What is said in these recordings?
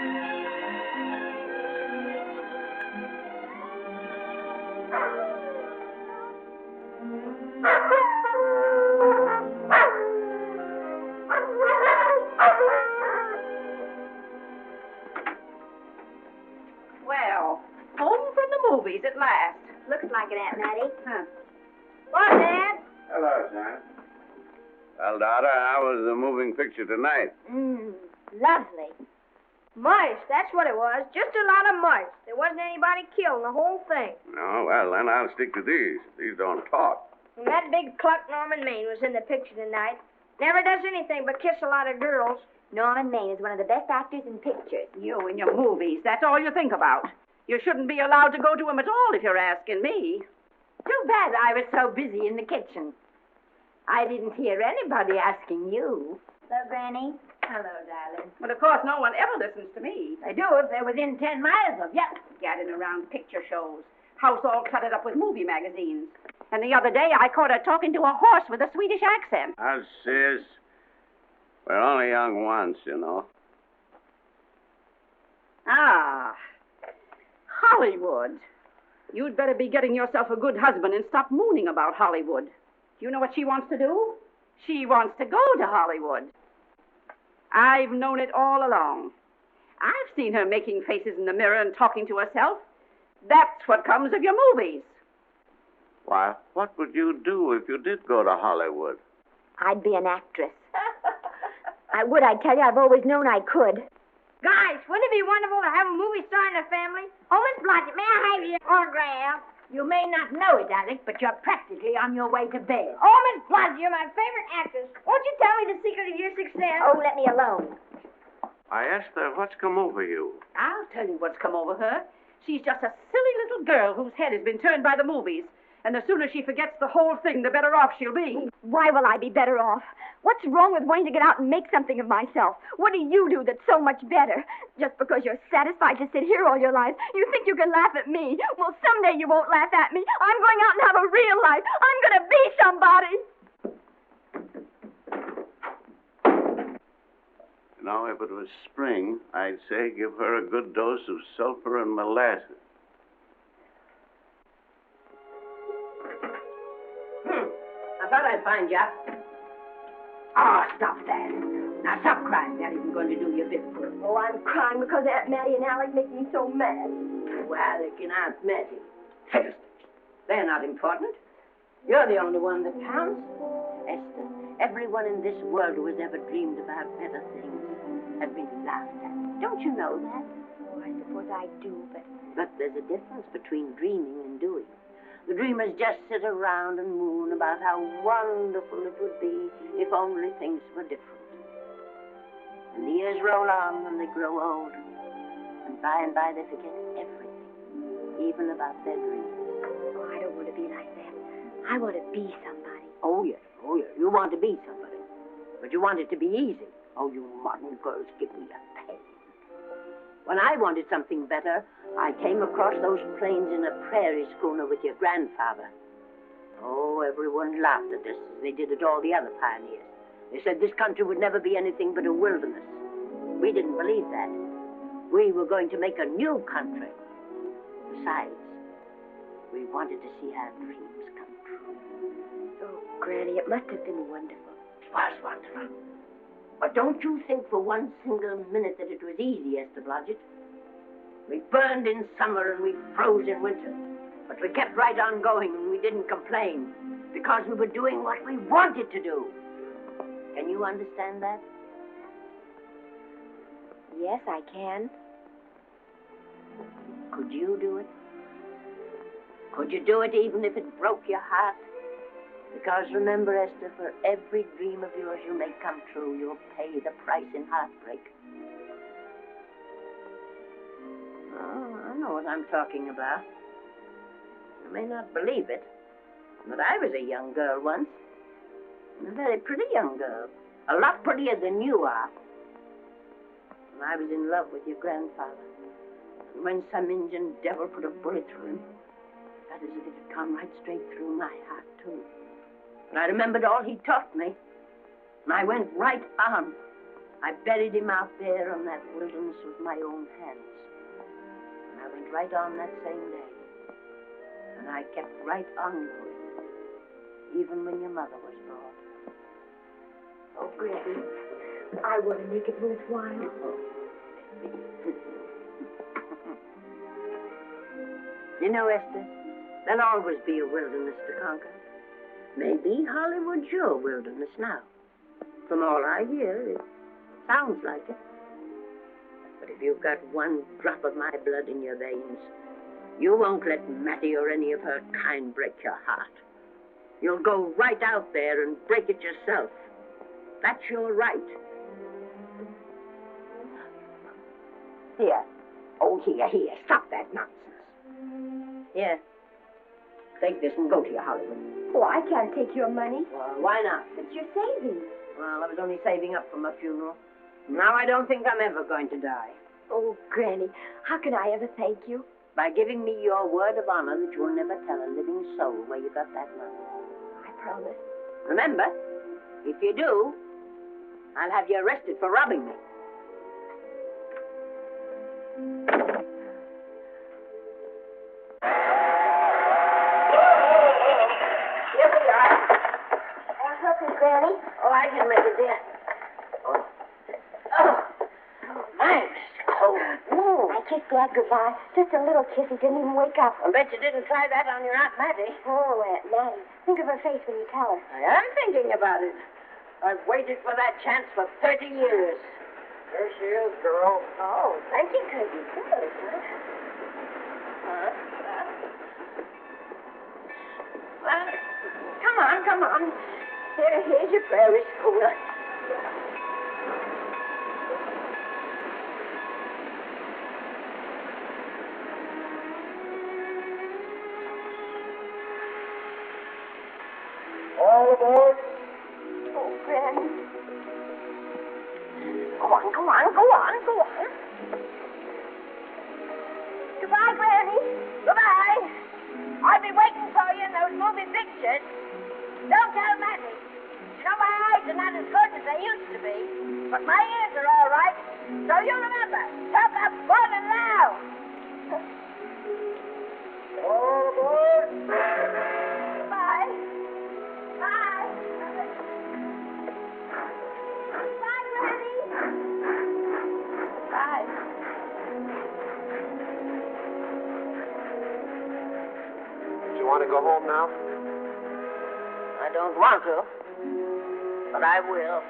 Well, home from the movies at last. Looks like it, Aunt Mattie. Huh. What, Dad? Hello, son. Well, daughter, how was the moving picture tonight? Lovely. Mice, that's what it was. Just a lot of mice. There wasn't anybody killed in the whole thing. No, well, then I'll stick to these. These don't talk. And that big cluck Norman Maine was in the picture tonight. Never does anything but kiss a lot of girls. Norman Maine is one of the best actors in pictures. You and your movies, that's all you think about. You shouldn't be allowed to go to them at all if you're asking me. Too bad I was so busy in the kitchen. I didn't hear anybody asking you. Hello, Granny. Hello, darling. But of course, no one ever listens to me. They do if they're within 10 miles of you. Gadding around picture shows. House all cluttered up with movie magazines. And the other day, I caught her talking to a horse with a Swedish accent. Now, sis, we're only young once, you know. Ah, Hollywood. You'd better be getting yourself a good husband and stop mooning about Hollywood. Do you know what she wants to do? She wants to go to Hollywood. I've known it all along. I've seen her making faces in the mirror and talking to herself. That's what comes of your movies. Why, what would you do if you did go to Hollywood? I'd be an actress. I would, I tell you. I've always known I could. Guys, wouldn't it be wonderful to have a movie star in the family? Oh, Miss Blodgett, may I have your autograph? You may not know it, Alec, but you're practically on your way to bed. Oh, Miss Blodgett, you're my favorite actress. Won't you tell me the secret of your success? Oh, let me alone. I asked her, what's come over you? I'll tell you what's come over her. She's just a silly little girl whose head has been turned by the movies. And the sooner she forgets the whole thing, the better off she'll be. Why will I be better off? What's wrong with wanting to get out and make something of myself? What do you do that's so much better? Just because you're satisfied to sit here all your life, you think you can laugh at me. Well, someday you won't laugh at me. I'm going out and have a real life. I'm going to be somebody. You know, if it was spring, I'd say give her a good dose of sulfur and molasses. I thought I'd find you. Oh, stop that. Now, stop crying. That isn't going to do you a bit of good. Oh, I'm crying because Aunt Mattie and Alec make me so mad. Oh, Alec and Aunt Mattie. Fiddlesticks. They're not important. You're the only one that counts. Esther, everyone in this world who has ever dreamed about better things has been laughed at. Don't you know that? Oh, I suppose I do, but... But there's a difference between dreaming and doing. The dreamers just sit around and moon about how wonderful it would be if only things were different. And the years roll on and they grow old. And by they forget everything, even about their dreams. Oh, I don't want to be like that. I want to be somebody. Oh, yes. You want to be somebody. But you want it to be easy. Oh, you modern girls give me a pain. When I wanted something better, I came across those plains in a prairie schooner with your grandfather. Oh, everyone laughed at us as they did at all the other pioneers. They said this country would never be anything but a wilderness. We didn't believe that. We were going to make a new country. Besides, we wanted to see our dreams come true. Oh, Granny, it must have been wonderful. It was wonderful. But don't you think for one single minute that it was easy, Esther Blodgett. We burned in summer and we froze in winter. But we kept right on going and we didn't complain because we were doing what we wanted to do. Can you understand that? Yes, I can. Could you do it? Could you do it even if it broke your heart? Because remember, Esther, for every dream of yours you make come true, you'll pay the price in heartbreak. Oh, I know what I'm talking about. You may not believe it, but I was a young girl once. A very pretty young girl. A lot prettier than you are. And I was in love with your grandfather. And when some Indian devil put a bullet through him, it felt as if it had come right straight through my heart, too. But I remembered all he taught me. And I went right on. I buried him out there on that wilderness with my own hands. And I went right on that same day. And I kept right on going, even when your mother was born. Oh, Granny, I want to make it worthwhile. You know, Esther, there'll always be a wilderness to conquer. Maybe Hollywood's your wilderness now. From all I hear, it sounds like it. But if you've got one drop of my blood in your veins, you won't let Mattie or any of her kind break your heart. You'll go right out there and break it yourself. That's your right. Here. Oh, here. Stop that nonsense. Here. Take this and go to your Hollywood. Oh, I can't take your money. Why not? It's your savings. Well, I was only saving up for my funeral. Now I don't think I'm ever going to die. Oh, Granny, how can I ever thank you? By giving me your word of honor that you'll never tell a living soul where you got that money. I promise. Remember, if you do, I'll have you arrested for robbing me. Here we are. Help me, Granny. Oh, I can make it, dear. Oh, my, it's cold. I kissed Dad goodbye. Just a little kiss. He didn't even wake up. I bet you didn't try that on your Aunt Mattie. Oh, Aunt Mattie. Think of her face when you tell her. I am thinking about it. I've waited for that chance for 30 years. There she is, girl. Oh, thank you, Cousin. Well, come on. Here's your prairie schooler. All aboard. Oh, Granny. Go on. Goodbye, Granny. Goodbye. I'll be waiting for you in those movie pictures. Don't tell Mattie. You know, my eyes are not as good as they used to be, but my ears are all right. So you remember, talk up full and loud. All aboard. Goodbye. Bye. Bye, Granny. Bye. Do you want to go home now? I don't want to, but I will.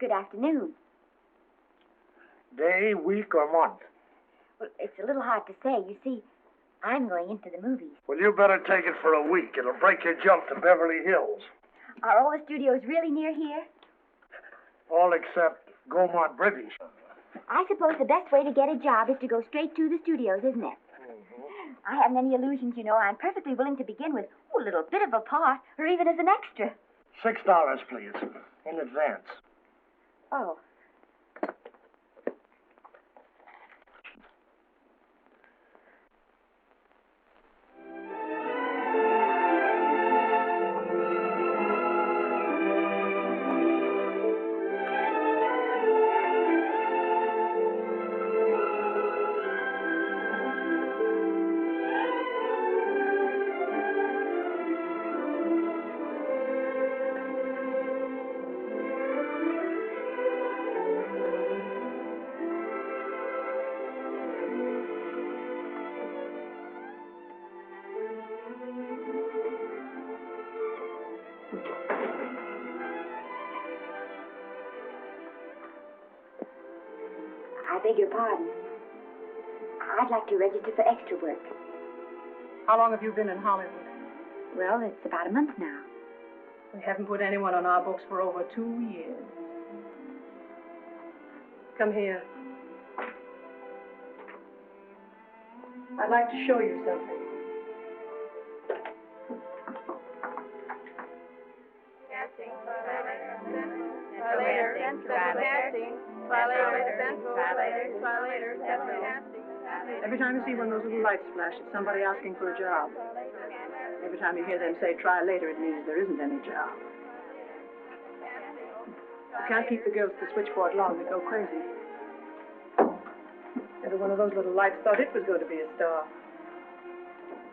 Good afternoon. Day, week, or month? Well, it's a little hard to say. You see, I'm going into the movies. Well, you better take it for a week. It'll break your jump to Beverly Hills. Are all the studios really near here? All except Gaynor British. I suppose the best way to get a job is to go straight to the studios, isn't it? I haven't any illusions, you know. I'm perfectly willing to begin with a little bit of a part, or even as an extra. $6, please, in advance. Oh. I beg your pardon. I'd like to register for extra work. How long have you been in Hollywood? Well, it's about a month now. We haven't put anyone on our books for over 2 years. Come here. I'd like to show you something. Every time you see one of those little lights flash, it's somebody asking for a job. Every time you hear them say, try later, it means there isn't any job. You can't keep the girls at the switchboard long. They go crazy. Every one of those little lights thought it was going to be a star.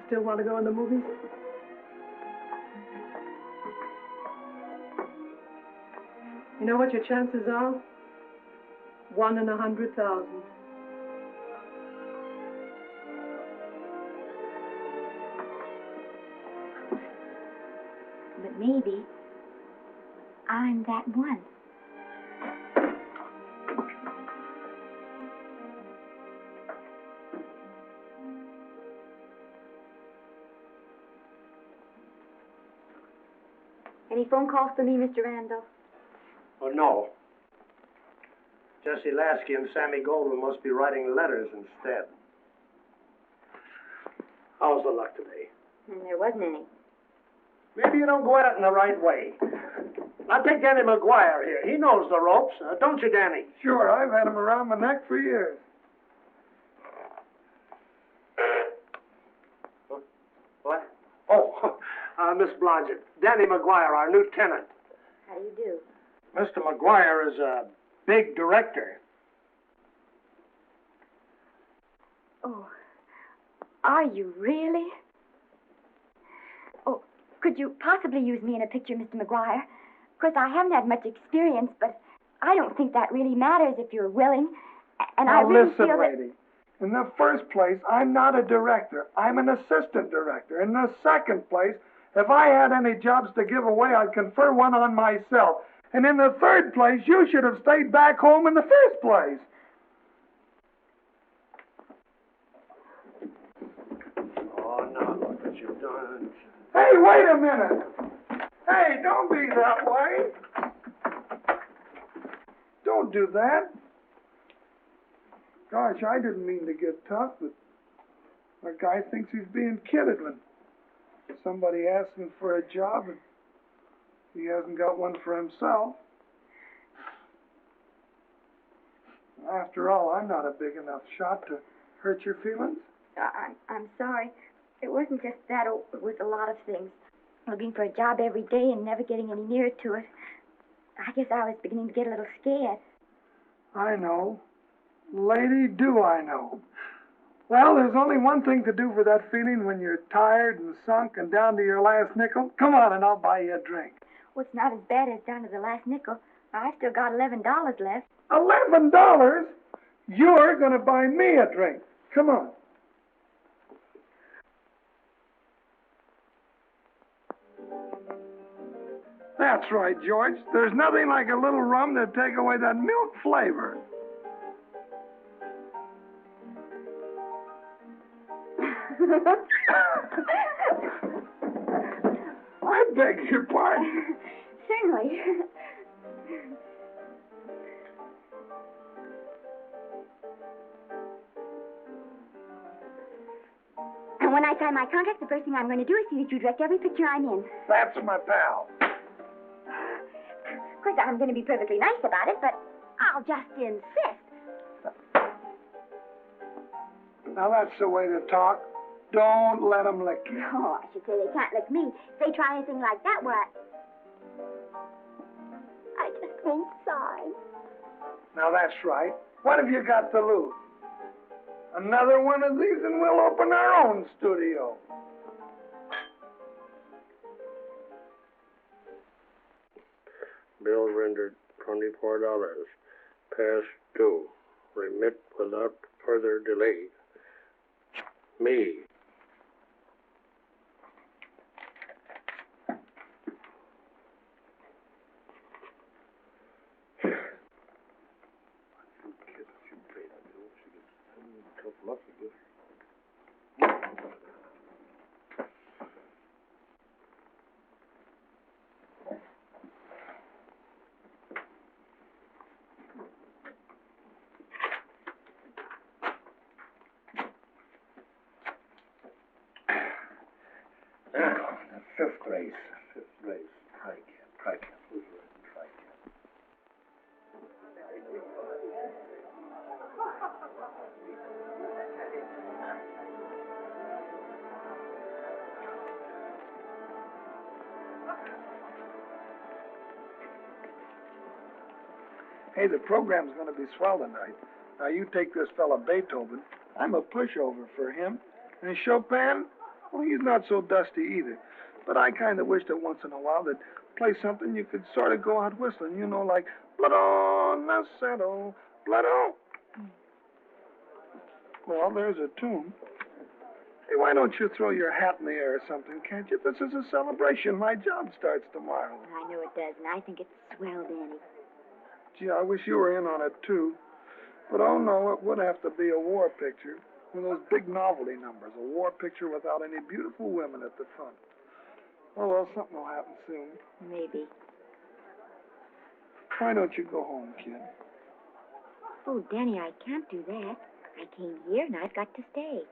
Still want to go in the movies? You know what your chances are? 1 in 100,000. But maybe I'm that one. Any phone calls for me, Mr. Randall? Oh, no. Jesse Lasky and Sammy Goldwyn must be writing letters instead. How's the luck today? And there wasn't any. Maybe you don't go at it in the right way. Now take Danny McGuire here. He knows the ropes. Don't you, Danny? Sure, I've had him around my neck for years. What? Oh, Miss Blodgett. Danny McGuire, our new tenant. How do you do? Mr. McGuire is a big director. Oh, are you really? Oh, could you possibly use me in a picture, Mr. McGuire? Of course, I haven't had much experience, but I don't think that really matters if you're willing. And I Now really listen, feel that... lady. In the first place, I'm not a director. I'm an assistant director. In the second place, if I had any jobs to give away, I'd confer one on myself. And in the third place, you should have stayed back home in the first place. Oh, now look what you've done. Hey, wait a minute. Hey, don't be that way. Don't do that. Gosh, I didn't mean to get tough, but that guy thinks he's being kidded when somebody asks him for a job and he hasn't got one for himself. After all, I'm not a big enough shot to hurt your feelings. I'm sorry. It wasn't just that. It was a lot of things. Looking for a job every day and never getting any nearer to it. I guess I was beginning to get a little scared. I know. Lady, do I know. Well, there's only one thing to do for that feeling when you're tired and sunk and down to your last nickel. Come on and I'll buy you a drink. Well, it's not as bad as down to the last nickel. I've still got $11 left. $11? You're going to buy me a drink. Come on. That's right, George. There's nothing like a little rum to take away that milk flavor. I beg your pardon. Certainly. And when I sign my contract, the first thing I'm going to do is see that you direct every picture I'm in. That's my pal. Of course, I'm going to be perfectly nice about it, but I'll just insist. Now that's the way to talk. Don't let them lick you. No, I should say they can't lick me. If they try anything like that, well, I just won't sign. Now that's right. What have you got to lose? Another one of these and we'll open our own studio. Bill rendered $24. Past due. Remit without further delay. Me. Fifth race. Try cat. Who's right? Try cat. Hey, the program's going to be swell tonight. Now, you take this fella Beethoven. I'm a pushover for him. And Chopin, well, he's not so dusty either. But I kind of wish that once in a while they'd play something you could sort of go out whistling, you know, like Blood on the Saddle, Blood on. Well, there's a tune. Hey, why don't you throw your hat in the air or something, can't you? This is a celebration. My job starts tomorrow. I know it does, and I think it's swell, Danny. Gee, I wish you were in on it, too. But, oh, no, it would have to be a war picture. One of those big novelty numbers. A war picture without any beautiful women at the front. Oh, well, something will happen soon. Maybe. Why don't you go home, kid? Oh, Danny, I can't do that. I came here, and I've got to stay.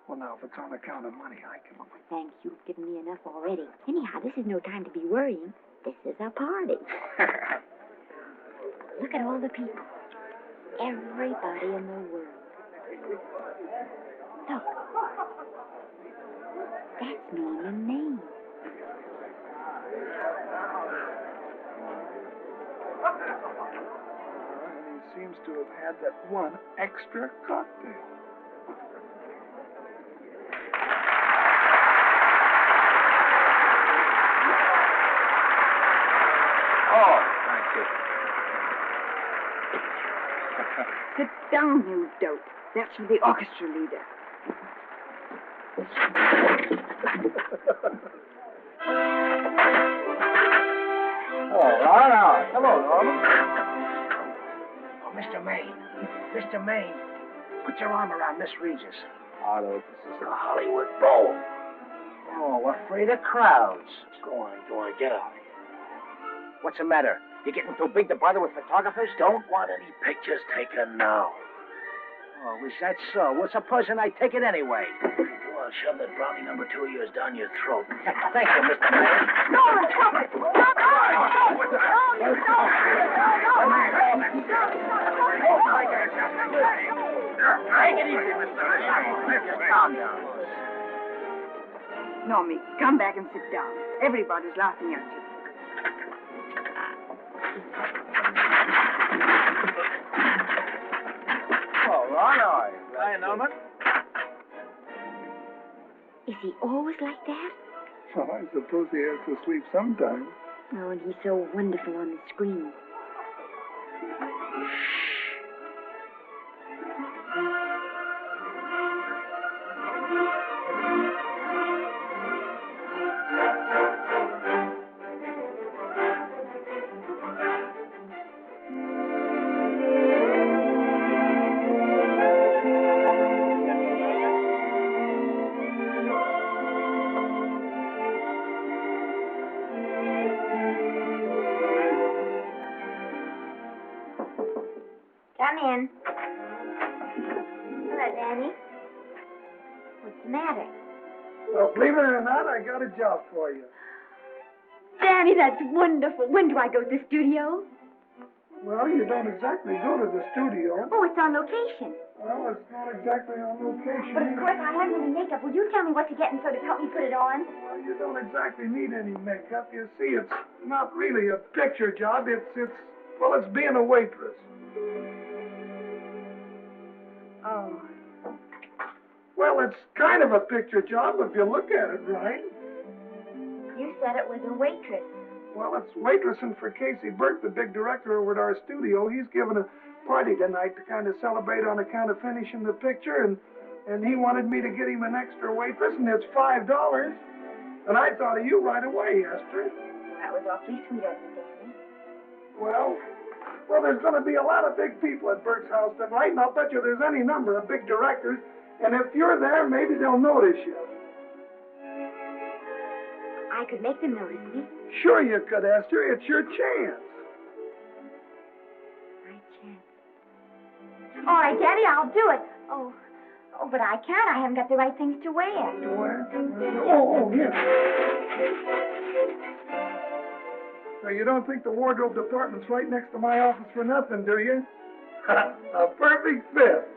Well, now, if it's on account of money, I can... Oh, thanks. You've given me enough already. Anyhow, this is no time to be worrying. This is a party. Look at all the people. Everybody in the world. Look. That's Maine and Maine. And he seems to have had that one extra cocktail. Oh, thank you. Sit down, you dope. That's for the orchestra leader. All right. Hello, Norman. Oh, Mr. Maine. Mr. Maine, put your arm around Miss Regis. Otto, this is the Hollywood Bowl. Oh, afraid of crowds. Go on, get out of here. What's the matter? You getting too big to bother with photographers? Don't want any pictures taken now. Oh, is that so? Well, supposing I take it anyway. Well, shove that brownie number 2 of yours down your throat. Thank you, Mr. Mayor. No, stop it! Take it easy, Mr. Mayor. Calm down. Normie, come back and sit down. Everybody's laughing at you. All right. Hi, Norman. Is he always like that? Well, I suppose he has to sleep sometime. Oh, and he's so wonderful on the screen. Danny. What's the matter? Well, believe it or not, I got a job for you. Danny, that's wonderful. When do I go to the studio? Well, you don't exactly go to the studio. Oh, it's on location. Well, it's not exactly on location. But of course, I haven't any makeup. Will you tell me what to get and sort of help me put it on? Well, you don't exactly need any makeup. You see, it's not really a picture job. It's being a waitress. Oh. Well, it's kind of a picture job if you look at it right. You said it was a waitress. Well, it's waitressing for Casey Burke, the big director over at our studio. He's giving a party tonight to kind of celebrate on account of finishing the picture, and he wanted me to get him an extra waitress, and it's $5. And I thought of you right away, Esther. That was awfully sweet of you, Danny. Well, there's going to be a lot of big people at Burke's house tonight, and I'll bet you there's any number of big directors, and if you're there, maybe they'll notice you. I could make them notice me. Sure you could, Esther. It's your chance. My chance. All right, Daddy, I'll do it. Oh, but I can't. I haven't got the right things to wear. To wear? Oh, yeah. So you don't think the wardrobe department's right next to my office for nothing, do you? A perfect fit.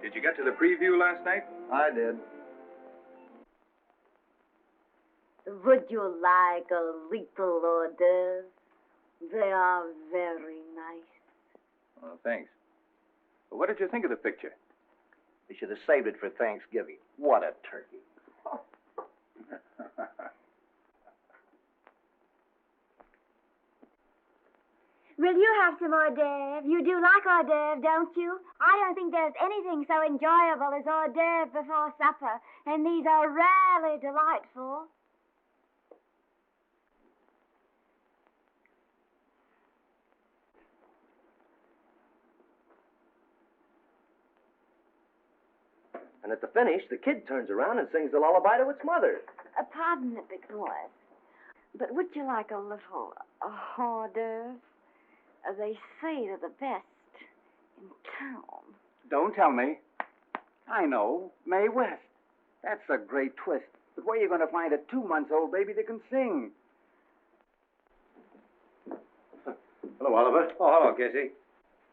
Did you get to the preview last night? I did. Would you like a little hors d'oeuvre? They are very nice. Oh, thanks. Well, what did you think of the picture? You should have saved it for Thanksgiving. What a turkey. Will you have some hors d'oeuvre? You do like hors d'oeuvre, don't you? I don't think there's anything so enjoyable as hors d'oeuvre before supper, and these are rarely delightful. And at the finish, the kid turns around and sings the lullaby to its mother. Pardon the big voice, but would you like a little hors d'oeuvre? They say they're the best in town. Don't tell me. I know. Mae West. That's a great twist. But where are you going to find a 2-month-old baby that can sing? Hello, Oliver. Oh, hello, Casey.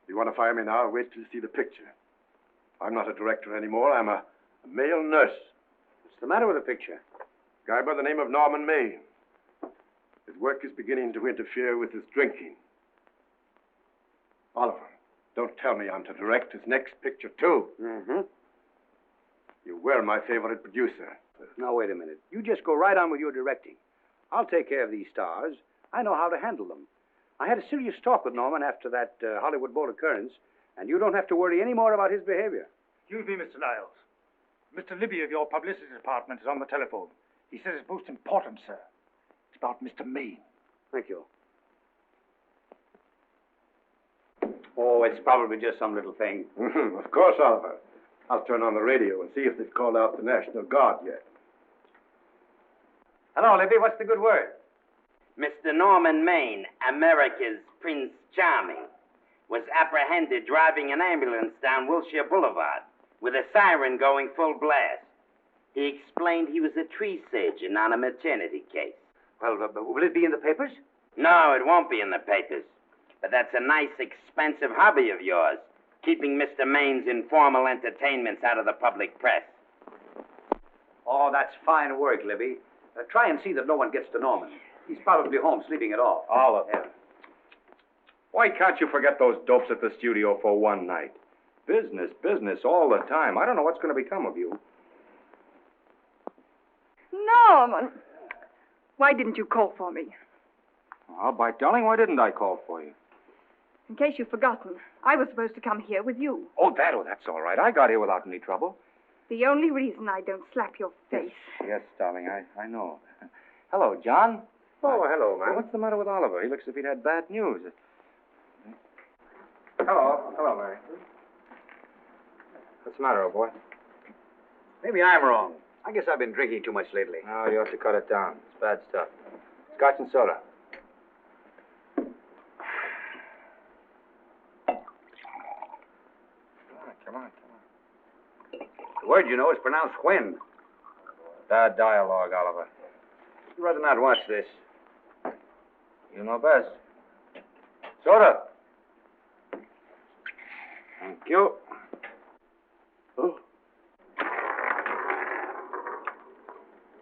You want to fire me now or wait till you see the picture? I'm not a director anymore. I'm a male nurse. What's the matter with the picture? Guy by the name of Norman Maine. His work is beginning to interfere with his drinking. Oliver, don't tell me I'm to direct his next picture, too. Mm-hmm. You were my favorite producer. Now, wait a minute. You just go right on with your directing. I'll take care of these stars. I know how to handle them. I had a serious talk with Norman after that Hollywood Bowl occurrence, and you don't have to worry any more about his behavior. Excuse me, Mr. Niles. Mr. Libby of your publicity department is on the telephone. He says it's most important, sir. It's about Mr. Maine. Thank you. Oh, it's probably just some little thing. Of course, Oliver. I'll turn on the radio and see if they've called out the National Guard yet. Hello, Libby. What's the good word? Mr. Norman Maine, America's Prince Charming, was apprehended driving an ambulance down Wilshire Boulevard with a siren going full blast. He explained he was a tree surgeon on a maternity case. Well, will it be in the papers? No, it won't be in the papers. But that's a nice, expensive hobby of yours, keeping Mr. Maine's informal entertainments out of the public press. Oh, that's fine work, Libby. Try and see that no one gets to Norman. He's probably home sleeping it off. Oliver. Yeah. Why can't you forget those dopes at the studio for one night? Business all the time. I don't know what's going to become of you. Norman, why didn't you call for me? Well, by darling, why didn't I call for you? In case you've forgotten, I was supposed to come here with you. Oh, that's all right. I got here without any trouble. The only reason I don't slap your face. Yes, darling, I know. Hello, John. Oh, hello, man. Well, what's the matter with Oliver? He looks as if he'd had bad news. Hello, Mary. What's the matter, old boy? Maybe I'm wrong. I guess I've been drinking too much lately. No, you ought to cut it down. It's bad stuff. Scotch and soda. Come on. The word, you know, is pronounced when. Bad dialogue, Oliver. I'd rather not watch this. You know best. Soda. Thank you. Oh.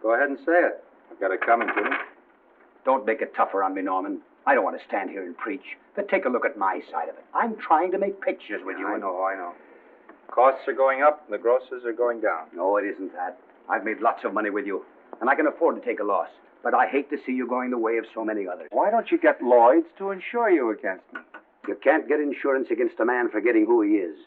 Go ahead and say it. I've got it coming to me. Don't make it tougher on me, Norman. I don't want to stand here and preach. But take a look at my side of it. I'm trying to make pictures with you. I know. Costs are going up, and the grosses are going down. No, it isn't that. I've made lots of money with you, and I can afford to take a loss. But I hate to see you going the way of so many others. Why don't you get Lloyd's to insure you against me? You can't get insurance against a man forgetting who he is.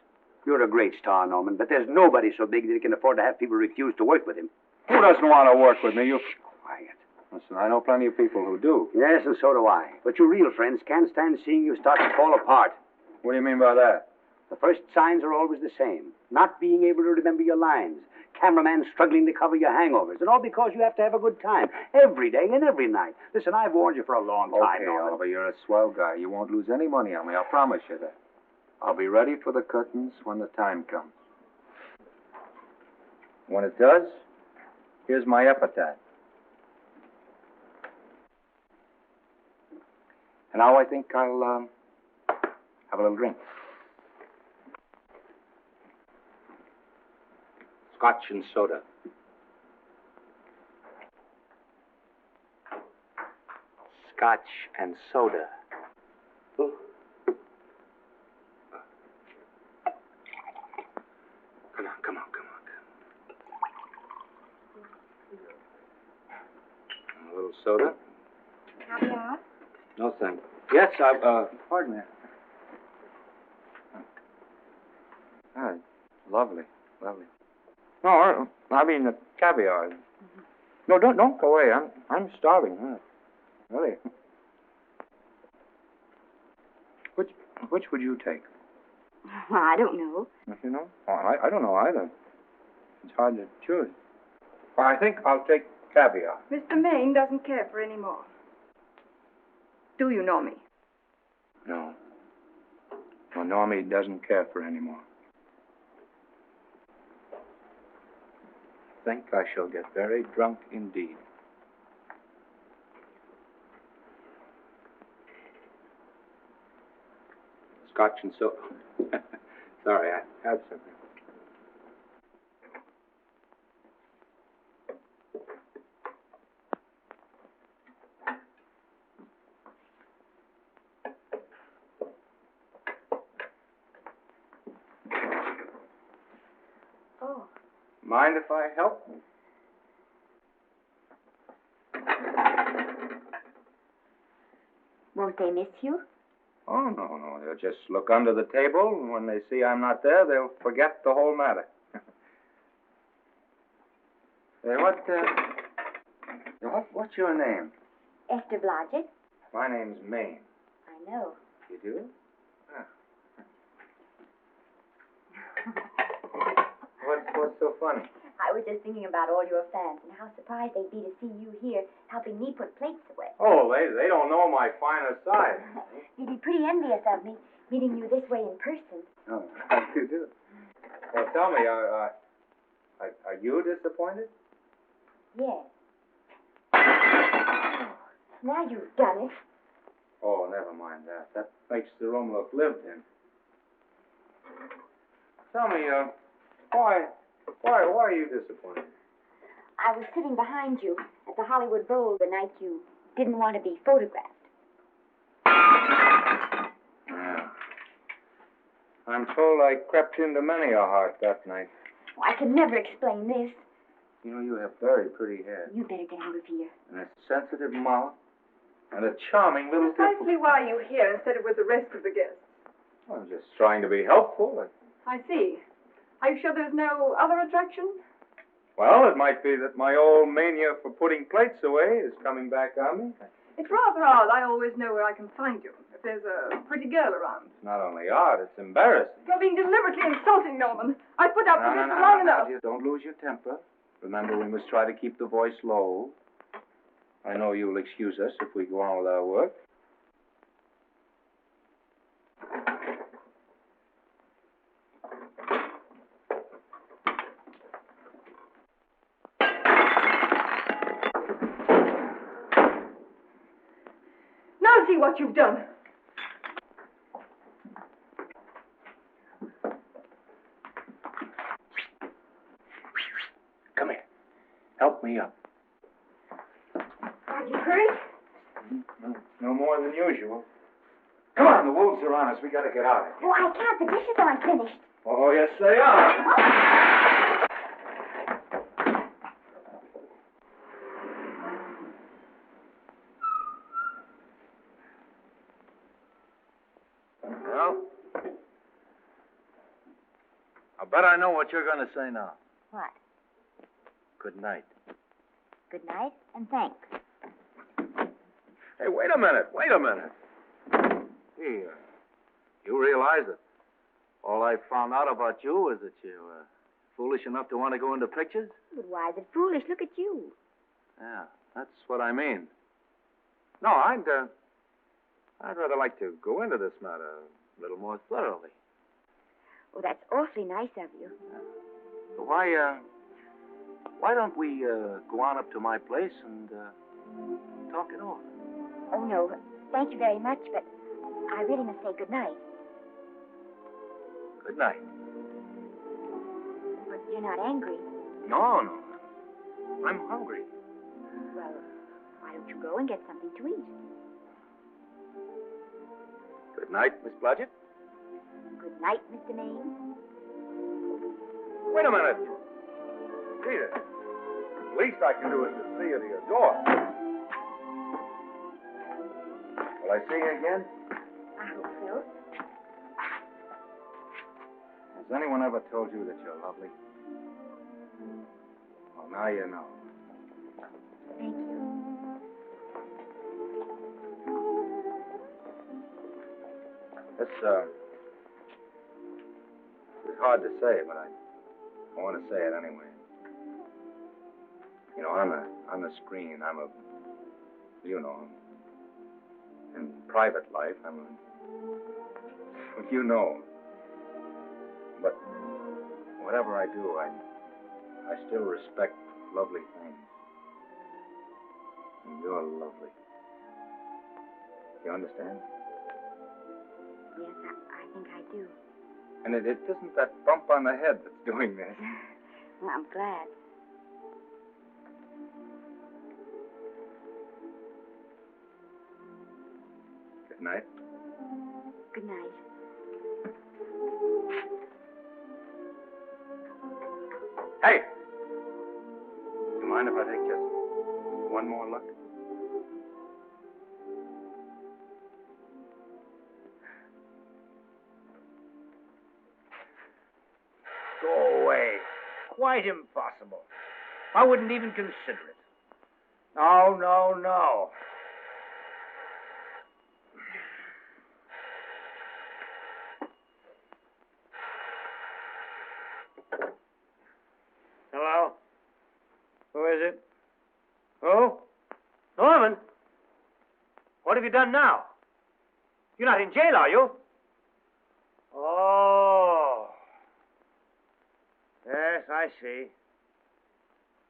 You're a great star, Norman, but there's nobody so big that he can afford to have people refuse to work with him. Who doesn't want to work with me? You Quiet. Listen, I know plenty of people who do. Yes, and so do I. But your real friends can't stand seeing you start to fall apart. What do you mean by that? The first signs are always the same. Not being able to remember your lines. Cameraman struggling to cover your hangovers. And all because you have to have a good time. Every day and every night. Listen, I've warned you for a long time, Okay, Norman. Oliver, you're a swell guy. You won't lose any money on me. I'll promise you that. I'll be ready for the curtains when the time comes. When it does, here's my epitaph. And now I think I'll have a little drink. Scotch and soda. Scotch and soda. Come on. A little soda? Caviar? No, thank you. Yes, Pardon me. Ah, lovely. No, I mean the caviar. No, don't go away. I'm starving. Really. Which would you take? Well, I don't know. You know? Oh, I don't know either. It's hard to choose. Well, I think I'll take caviar. Mr. Maine doesn't care for any more. Do you know me? No. Well, Normie doesn't care for any more. Think I shall get very drunk indeed. Scotch and soda. Sorry, I had something. Oh. Mind if I help? Won't they miss you? Oh, no. They'll just look under the table, and when they see I'm not there, they'll forget the whole matter. Hey, what's your name? Esther Blodgett. My name's Maine. I know. You do? Ah. What's so funny? I was just thinking about all your fans and how surprised they'd be to see you here helping me put plates away. Oh, they don't know my finer side. They'd be pretty envious of me, meeting you this way in person. Oh, how do you do? Well, tell me, are you disappointed? Yes. Oh, now you've done it. Oh, never mind that. That makes the room look lived in. Tell me, why are you disappointed? I was sitting behind you at the Hollywood Bowl the night you didn't want to be photographed. Yeah. I'm told I crept into many a heart that night. Oh, I can never explain this. You know, you have very pretty hair. You better get out of here. And a sensitive mouth. And a charming little... Precisely why are you here instead of with the rest of the guests? I'm just trying to be helpful. I see. Are you sure there's no other attraction? Well, it might be that my old mania for putting plates away is coming back on me. It's rather odd. I always know where I can find you. If if there's a pretty girl around. It's not only odd, it's embarrassing. You're being deliberately insulting, Norman. I put up with this No, long enough. dear, don't lose your temper. Remember, we must try to keep the voice low. I know you'll excuse us if we go on with our work. Now see what you've done. Come here. Help me up. Are you hurt? No more than usual. Come on, the wolves are on us. We gotta get out of here. Oh, I can't. The dishes aren't finished. Oh, yes, they are. Well, I bet I know what you're going to say now. What? Good night. Good night, and thanks. Hey, wait a minute. Hey, you realize that all I found out about you is that you're foolish enough to want to go into pictures? But why is it foolish? Look at you. Yeah, that's what I mean. No, I'd rather like to go into this matter a little more thoroughly. Oh, that's awfully nice of you. So why don't we go on up to my place and talk it over? Oh, no. Thank you very much, but I really must say good night. Good night. But you're not angry. No. I'm hungry. Well, why don't you go and get something to eat? Good night, Miss Blodgett. Good night, Mr. Maine. Wait a minute. Peter, least I can do is to see you to your door. Will I see you again? I hope so. Has anyone ever told you that you're lovely? Well, now you know. Thank you. It's hard to say, but I want to say it anyway. You know, on the screen, in private life, you know. But whatever I do, I still respect lovely things. And you're lovely. You understand? Yes, I think I do. And it isn't that bump on the head that's doing this. Well, I'm glad. Good night. Good night. Hey! Do you mind if I take just one more look? Go away. Quite impossible. I wouldn't even consider it. No. Hello? Who is it? Who? Norman? What have you done now? You're not in jail, are you? Oh. Yes, I see.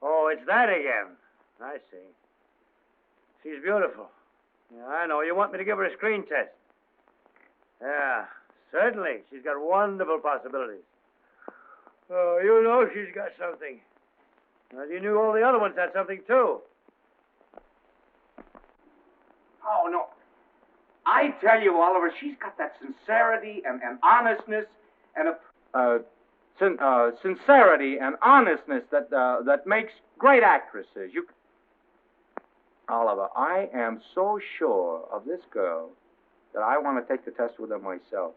Oh, it's that again. I see. She's beautiful. Yeah, I know. You want me to give her a screen test? Yeah, certainly. She's got wonderful possibilities. Oh, you know she's got something. Well, you knew all the other ones had something, too. Oh, no. I tell you, Oliver, she's got that sincerity and honestness and sincerity and honestness that makes great actresses. Oliver, I am so sure of this girl that I want to take the test with her myself.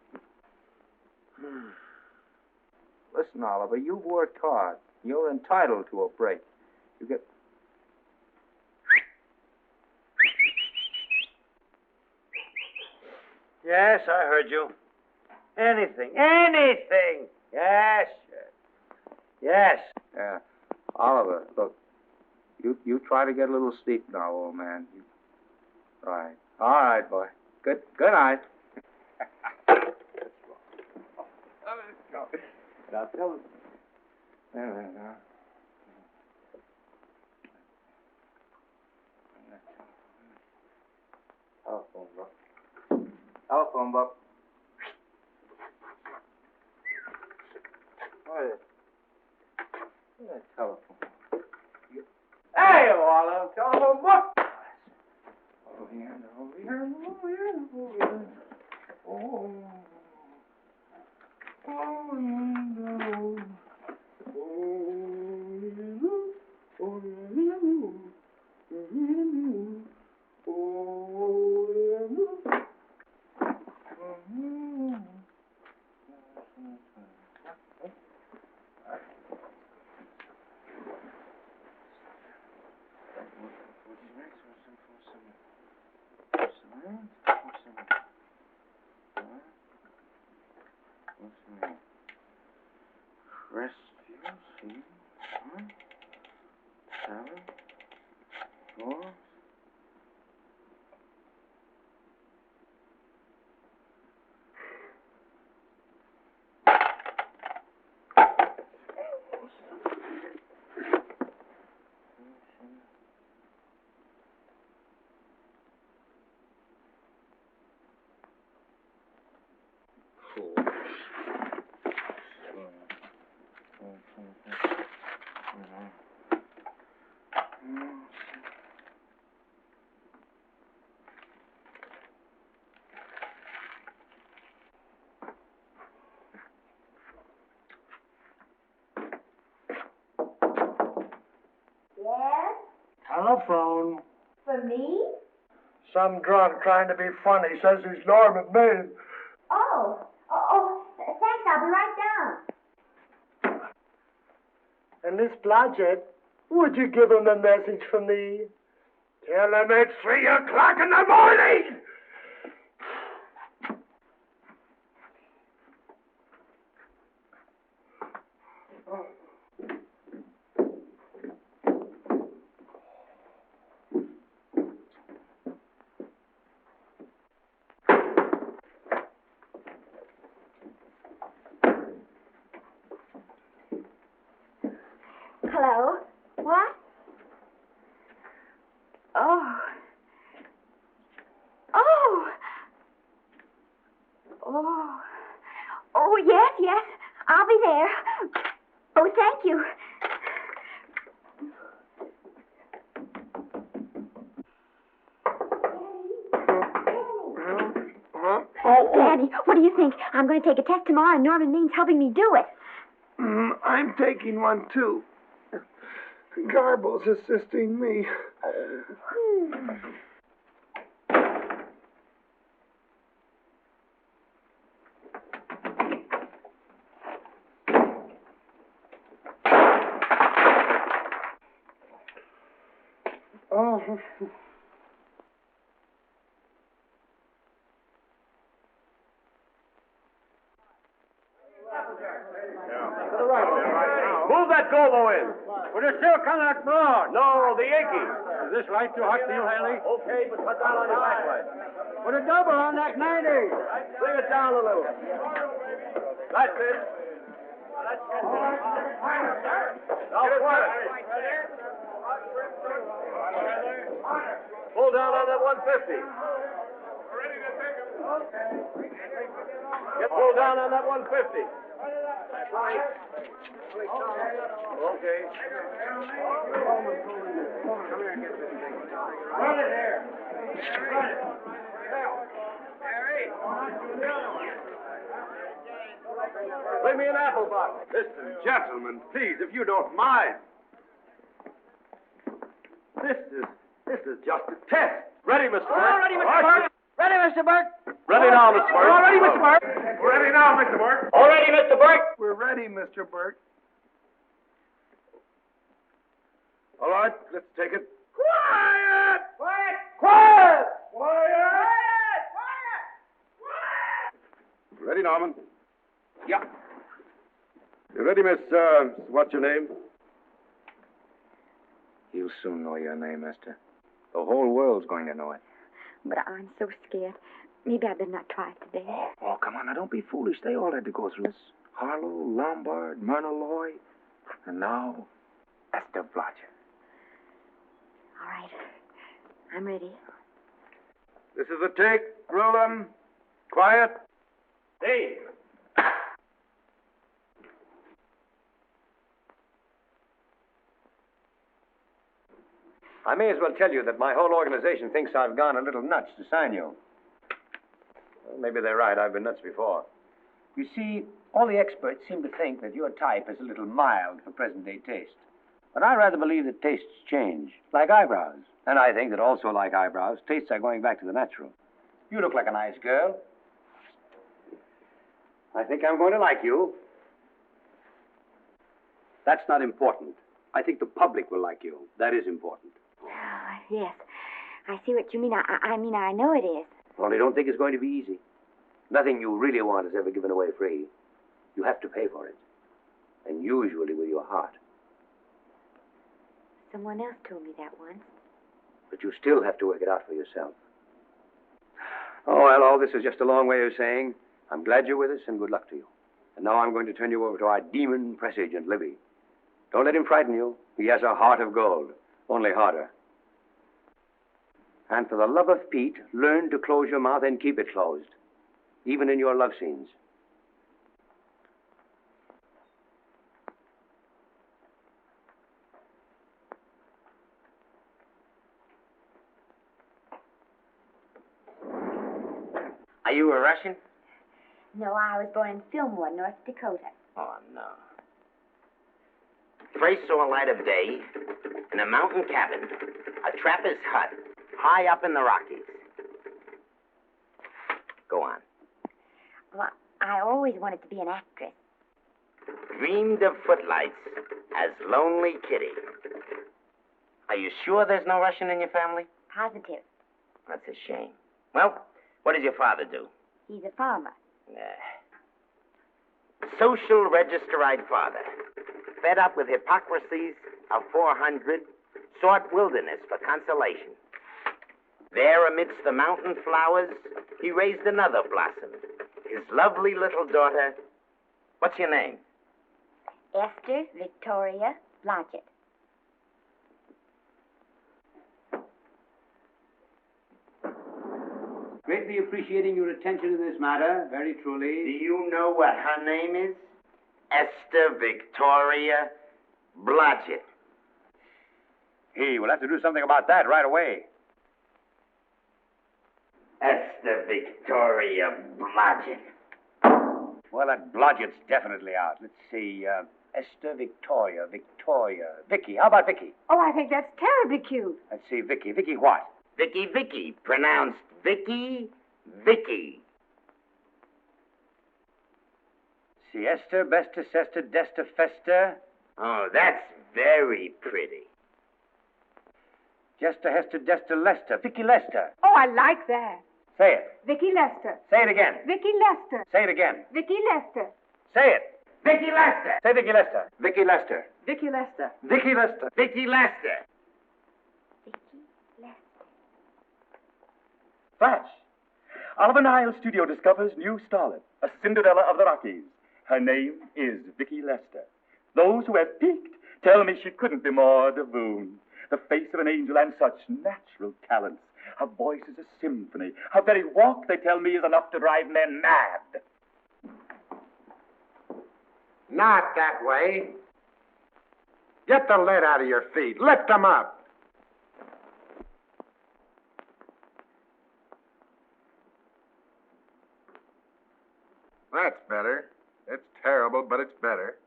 Listen, Oliver, you've worked hard. You're entitled to a break. You get... Yes, I heard you. Anything. Yes. Yes. Yeah. Oliver, look, you try to get a little sleep now, old man. Right. All right, boy. Good night. Now tell us. Telephone book. Telephone book. What is that telephone book? Hey, Oliver, telephone book. Over here. Oh. Yes? Telephone. For me? Some drunk trying to be funny says he's Norman Maine. Oh, thanks. I'll be right down. And Miss Blodgett, would you give him a message from me? Tell him it's 3 o'clock in the morning! Hello? What? Oh. Oh. Oh. Oh, yes. I'll be there. Oh, thank you. Daddy, what do you think? I'm going to take a test tomorrow, and Norman Maine's helping me do it. I'm taking one, too. Garble's assisting me. Oh. Move that gobo in. Put a silk on that broad. No, the Yankee. Is this light too hot for you, Hanley? Okay, but cut down on your backlight. Put a double on that 90. Bring it down a little. That's it. Now pull it. Pull down on that 150. Get pulled down on that 150. Okay. Run it here. Run it. Bring me an apple box. Listen, gentlemen, please, if you don't mind. This is just a test. Ready, Mr. Burke? All ready, Mr. Burke. Ready, Mr. Burke. Ready now, Mr. Burke. All ready, Mr. Burke. Ready now, Mr. Burke. All ready, Mr. Burke. We're ready, Mr. Burke. All right, let's take it. Quiet! Quiet! Quiet! Quiet! Quiet! Ready, Norman? Yeah. You ready, Miss, what's your name? You'll soon know your name, Esther. The whole world's going to know it. But I'm so scared. Maybe I better not try it today. Oh, come on. Now, don't be foolish. They all had to go through this. Harlow, Lombard, Myrna Loy, and now Esther Blotcher. All right. I'm ready. This is a take. Roll 'em. Quiet. Hey. I may as well tell you that my whole organization thinks I've gone a little nuts to sign you. Well, maybe they're right. I've been nuts before. You see, all the experts seem to think that your type is a little mild for present-day taste. But I rather believe that tastes change, like eyebrows. And I think that also, like eyebrows, tastes are going back to the natural. You look like a nice girl. I think I'm going to like you. That's not important. I think the public will like you. That is important. Oh, yes. I see what you mean. I mean, I know it is. Only don't think it's going to be easy. Nothing you really want is ever given away free. You have to pay for it. And usually with your heart. Someone else told me that once. But you still have to work it out for yourself. Oh, well, all this is just a long way of saying, I'm glad you're with us and good luck to you. And now I'm going to turn you over to our demon press agent, Libby. Don't let him frighten you. He has a heart of gold, only harder. And for the love of Pete, learn to close your mouth and keep it closed, even in your love scenes. Are you a Russian? No, I was born in Fillmore, North Dakota. Oh, no. First saw light of day in a mountain cabin, a trapper's hut, high up in the Rockies. Go on. Well, I always wanted to be an actress. Dreamed of footlights as Lonely Kitty. Are you sure there's no Russian in your family? Positive. That's a shame. Well, what does your father do? He's a farmer. Social registerite father. Fed up with hypocrisies of 400, sought wilderness for consolation. There, amidst the mountain flowers, he raised another blossom. His lovely little daughter. What's your name? Esther Victoria Blodgett. Greatly appreciating your attention in this matter, very truly. Do you know what her name is? Esther Victoria Blodgett. Hey, we'll have to do something about that right away. Esther Victoria Blodgett. Well, that Blodgett's definitely out. Let's see, Esther Victoria, Vicky. How about Vicky? Oh, I think that's terribly cute. Let's see, Vicky. Vicky what? Vicky, pronounced Vicky. See, Esther, Bester, Sester, Dester, Fester. Oh, that's very pretty. Jester, Hester, Dester, Lester. Vicky Lester. Oh, I like that. Say it. Vicky Lester. Say it again. Vicky Lester. Say it again. Vicky Lester. Say it. Vicky Lester. Say Vicky Lester. Vicky Lester. Vicky Lester. Vicky Lester. Vicky Lester. Flash! Oliver Nile Studio discovers new starlet, a Cinderella of the Rockies. Her name is Vicky Lester. Those who have peeked tell me she couldn't be more divoon. The face of an angel and such natural talents. Her voice is a symphony. Her very walk, they tell me, is enough to drive men mad. Not that way. Get the lead out of your feet. Lift them up. That's better. It's terrible, but it's better.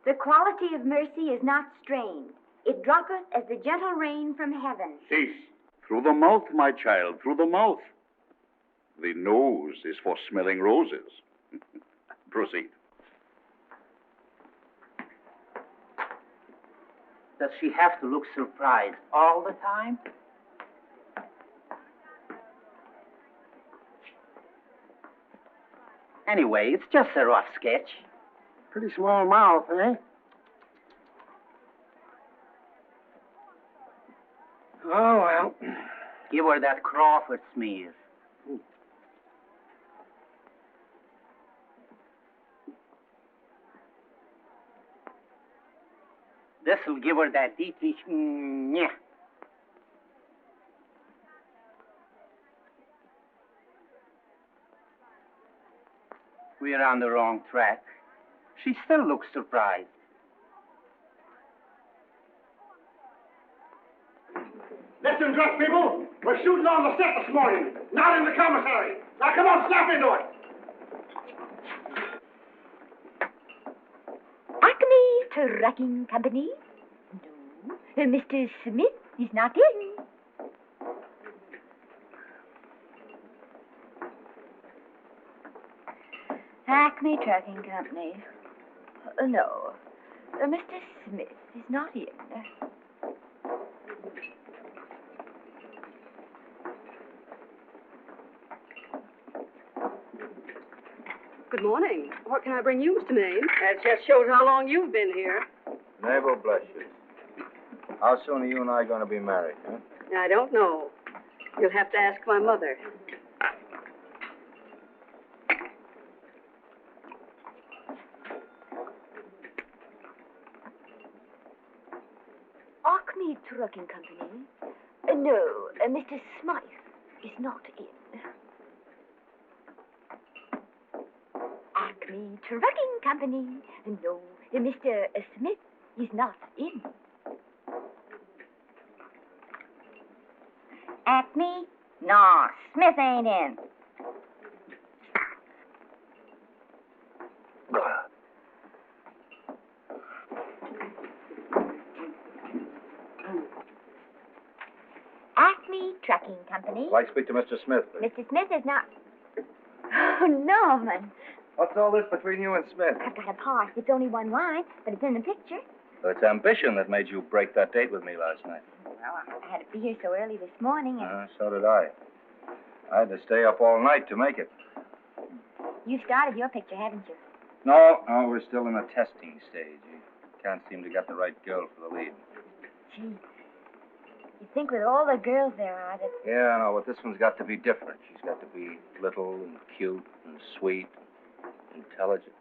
The quality of mercy is not strained. It droppeth as the gentle rain from heaven. Cease. Through the mouth, my child, through the mouth. The nose is for smelling roses. Proceed. Does she have to look surprised all the time? Anyway, it's just a rough sketch. Pretty small mouth, eh? Oh, well. Give her that Crawford smear. This'll give her that Dietrich. Yeah. We're on the wrong track. She still looks surprised. Listen, dress people. We're shooting on the set this morning, not in the commissary. Now, come on, snap into it. Acme Trucking Company? No. Mr. Smith is not in. Acme Trucking Company. No. Mr. Smith is not in. Good morning. What can I bring you, Mr. Maine? That just shows how long you've been here. Naval bless you. How soon are you and I going to be married, huh? I don't know. You'll have to ask my mother. Acme Trucking Company? No, Mr. Smythe is not in. Acme Trucking Company? No, Mr. Smith is not in. Acme? No, Smith ain't in. Acme Trucking Company? I'd like to speak to Mr. Smith, please. Mr. Smith is not... Oh, Norman. What's all this between you and Smith? I've got a part. It's only one line, but it's in the picture. So it's ambition that made you break that date with me last night. Well, I had to be here so early this morning, and So did I. I had to stay up all night to make it. you started your picture, haven't you? No, we're still in the testing stage. You can't seem to get the right girl for the lead. Gee, you'd think with all the girls there are that... Yeah, I know, but this one's got to be different. She's got to be little and cute and sweet and intelligent.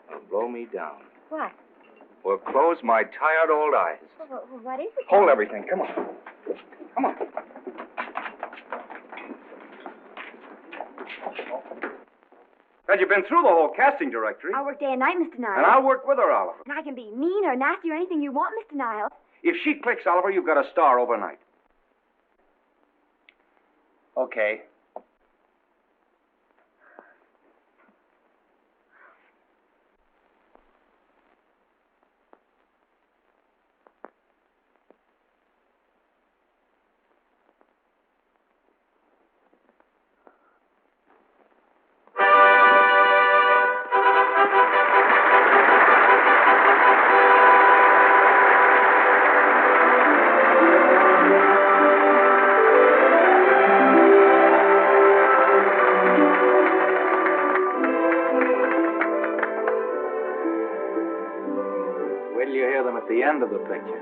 Now blow me down. What? Or close my tired old eyes. What is it? Hold everything. Come on. Come on. Had you been through the whole casting directory? I work day and night, Mr. Niles. And I'll work with her, Oliver. And I can be mean or nasty or anything you want, Mr. Niles. If she clicks, Oliver, you've got a star overnight. Okay. Wait till you hear them at the end of the picture.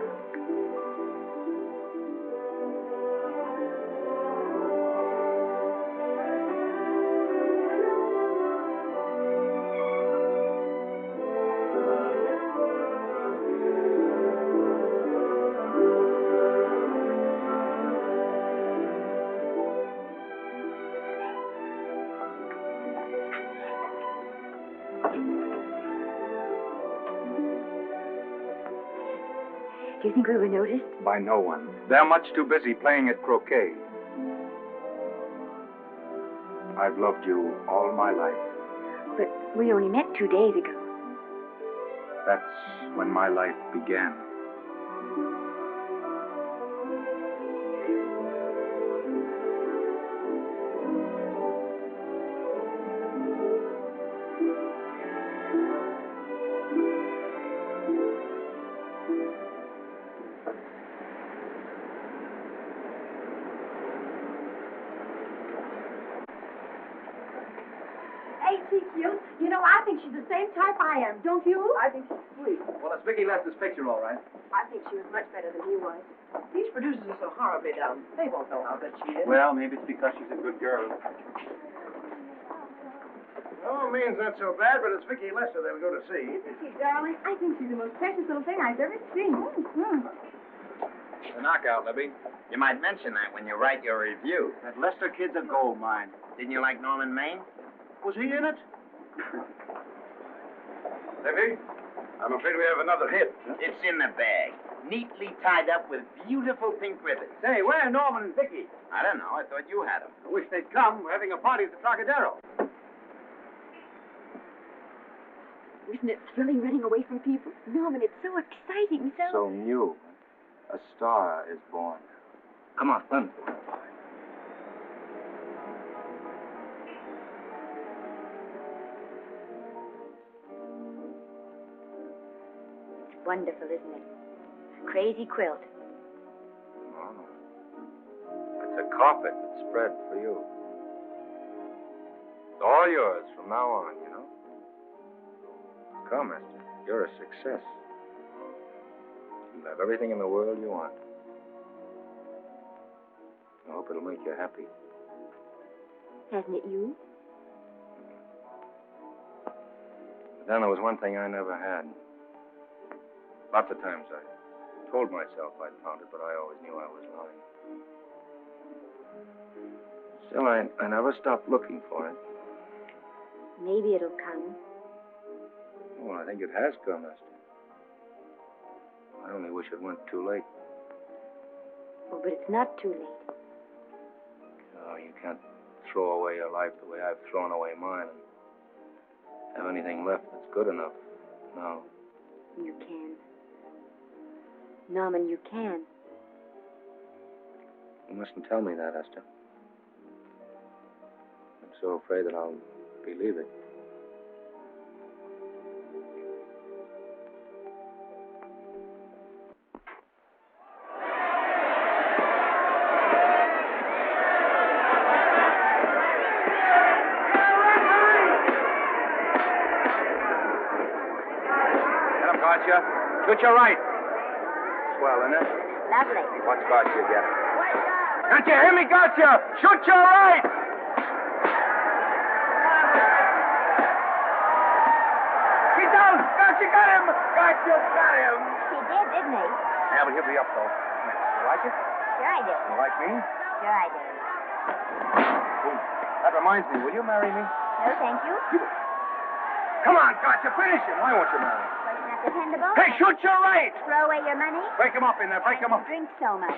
Do you think we were noticed? By no one. They're much too busy playing at croquet. I've loved you all my life. But we only met 2 days ago. That's when my life began. type I am, don't you? I think she's sweet. Well, it's Vicky Lester's picture, all right. I think she was much better than he was. These producers are so horribly dumb. They won't know how good she is. Well, maybe it's because she's a good girl. Oh, Maine's not so bad, but it's Vicky Lester they'll go to see. Isn't she, darling? I think she's the most precious little thing I've ever seen. The knockout, Libby. You might mention that when you write your review. That Lester kid's a gold mine. Didn't you like Norman Maine? Was he in it? Libby, I'm afraid we have another hit. It's in the bag, neatly tied up with beautiful pink ribbons. Say, where are Norman and Vicky? I don't know. I thought you had them. I wish they'd come. We're having a party at the Trocadero. Isn't it thrilling running away from people? Norman, it's so exciting, So new. A star is born. Come on, run. It's wonderful, isn't it? A crazy quilt. Oh. It's a carpet that's spread for you. It's all yours from now on, you know. Come, Esther. You're a success. You have everything in the world you want. I hope it'll make you happy. Hasn't it you? But then there was one thing I never had. Lots of times I told myself I'd found it, but I always knew I was lying. Still, I never stopped looking for it. Maybe it'll come. Well, I think it has come, Esther. I only wish it went too late. Oh, but it's not too late. Oh, you can't throw away your life the way I've thrown away mine and have anything left that's good enough. No. You can. Norman, you can. You mustn't tell me that, Esther. I'm so afraid that I'll believe it. Gotcha. Shoot your right. Swell, isn't it? Lovely. What scotch you get? Can't you hear me, Gotcha? Shoot your right. He's down. Gotcha got him. Gotcha got him. He did, didn't he? Yeah, but he'll be up, though. You like it? Sure I did. You like me? Sure I did. Ooh, that reminds me. Will you marry me? No, thank you. Come on, Gotcha. Finish him. Why won't you marry me? Wasn't that dependable? Hey, shoot your right. Throw away your money? Break him up in there. Break him up. Drink so much.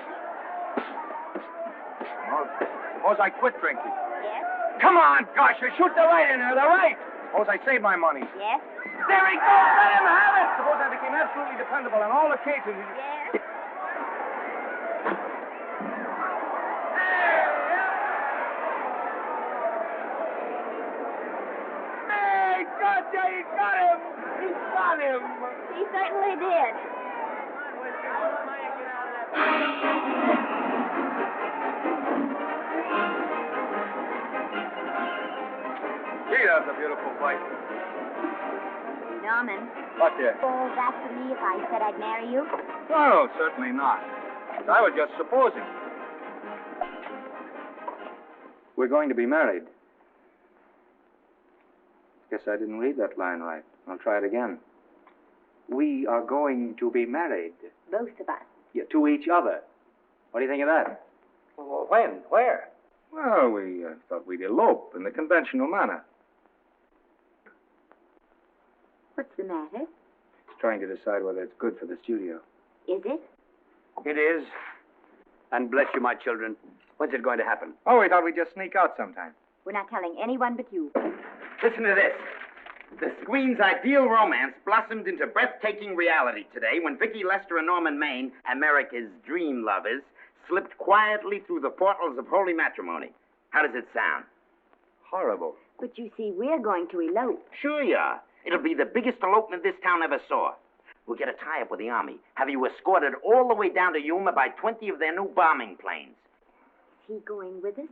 Well, suppose I quit drinking. Yes? Come on, Gotcha. Shoot the right in there. The right. Suppose I save my money. Yes? There he goes. Let him have it. Suppose I became absolutely dependable on all occasions. Yes? Hey, Gotcha. He's got him. He's got him. He certainly did. Gee, that's a beautiful fight. Norman. What there? Oh, that to me if I said I'd marry you? No, certainly not. I was just supposing. We're going to be married. Guess I didn't read that line right. I'll try it again. We are going to be married. Both of us. Yeah, to each other. What do you think of that? Well, when? Where? Well, we thought we'd elope in the conventional manner. What's the matter? It's trying to decide whether it's good for the studio. Is it? It is. And bless you, my children. When's it going to happen? Oh, we thought we'd just sneak out sometime. We're not telling anyone but you. Listen to this. The screen's ideal romance blossomed into breathtaking reality today when Vicky Lester and Norman Maine, America's dream lovers, slipped quietly through the portals of holy matrimony. How does it sound? Horrible. But you see, we're going to elope. Sure you are. It'll be the biggest elopement this town ever saw. We'll get a tie-up with the Army, have you escorted all the way down to Yuma by 20 of their new bombing planes. Is he going with us?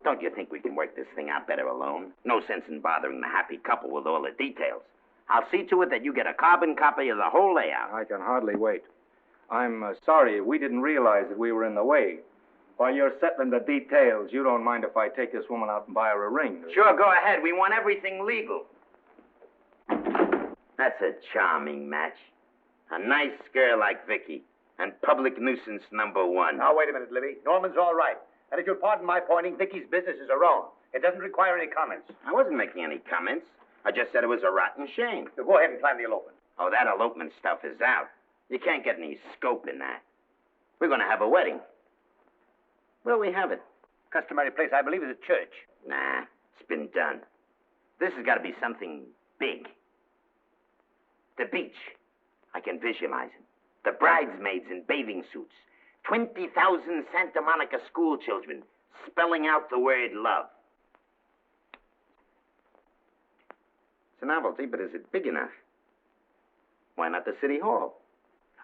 Don't you think we can work this thing out better alone? No sense in bothering the happy couple with all the details. I'll see to it that you get a carbon copy of the whole layout. I can hardly wait. I'm sorry we didn't realize that we were in the way. While you're settling the details, you don't mind if I take this woman out and buy her a ring, do you? Sure, go ahead. We want everything legal. That's a charming match. A nice girl like Vicky. And public nuisance number one. Now, wait a minute, Libby. Norman's all right. And if you'll pardon my pointing, Vicky's businesses are wrong. It doesn't require any comments. I wasn't making any comments. I just said it was a rotten shame. So go ahead and plan the elopement. Oh, that elopement stuff is out. You can't get any scope in that. We're going to have a wedding. Where'll we have it? Customary place, I believe, is a church. Nah, it's been done. This has got to be something big. The beach. I can visualize it. The bridesmaids in bathing suits. 20,000 Santa Monica school children spelling out the word love. It's a novelty, but is it big enough? Why not the city hall?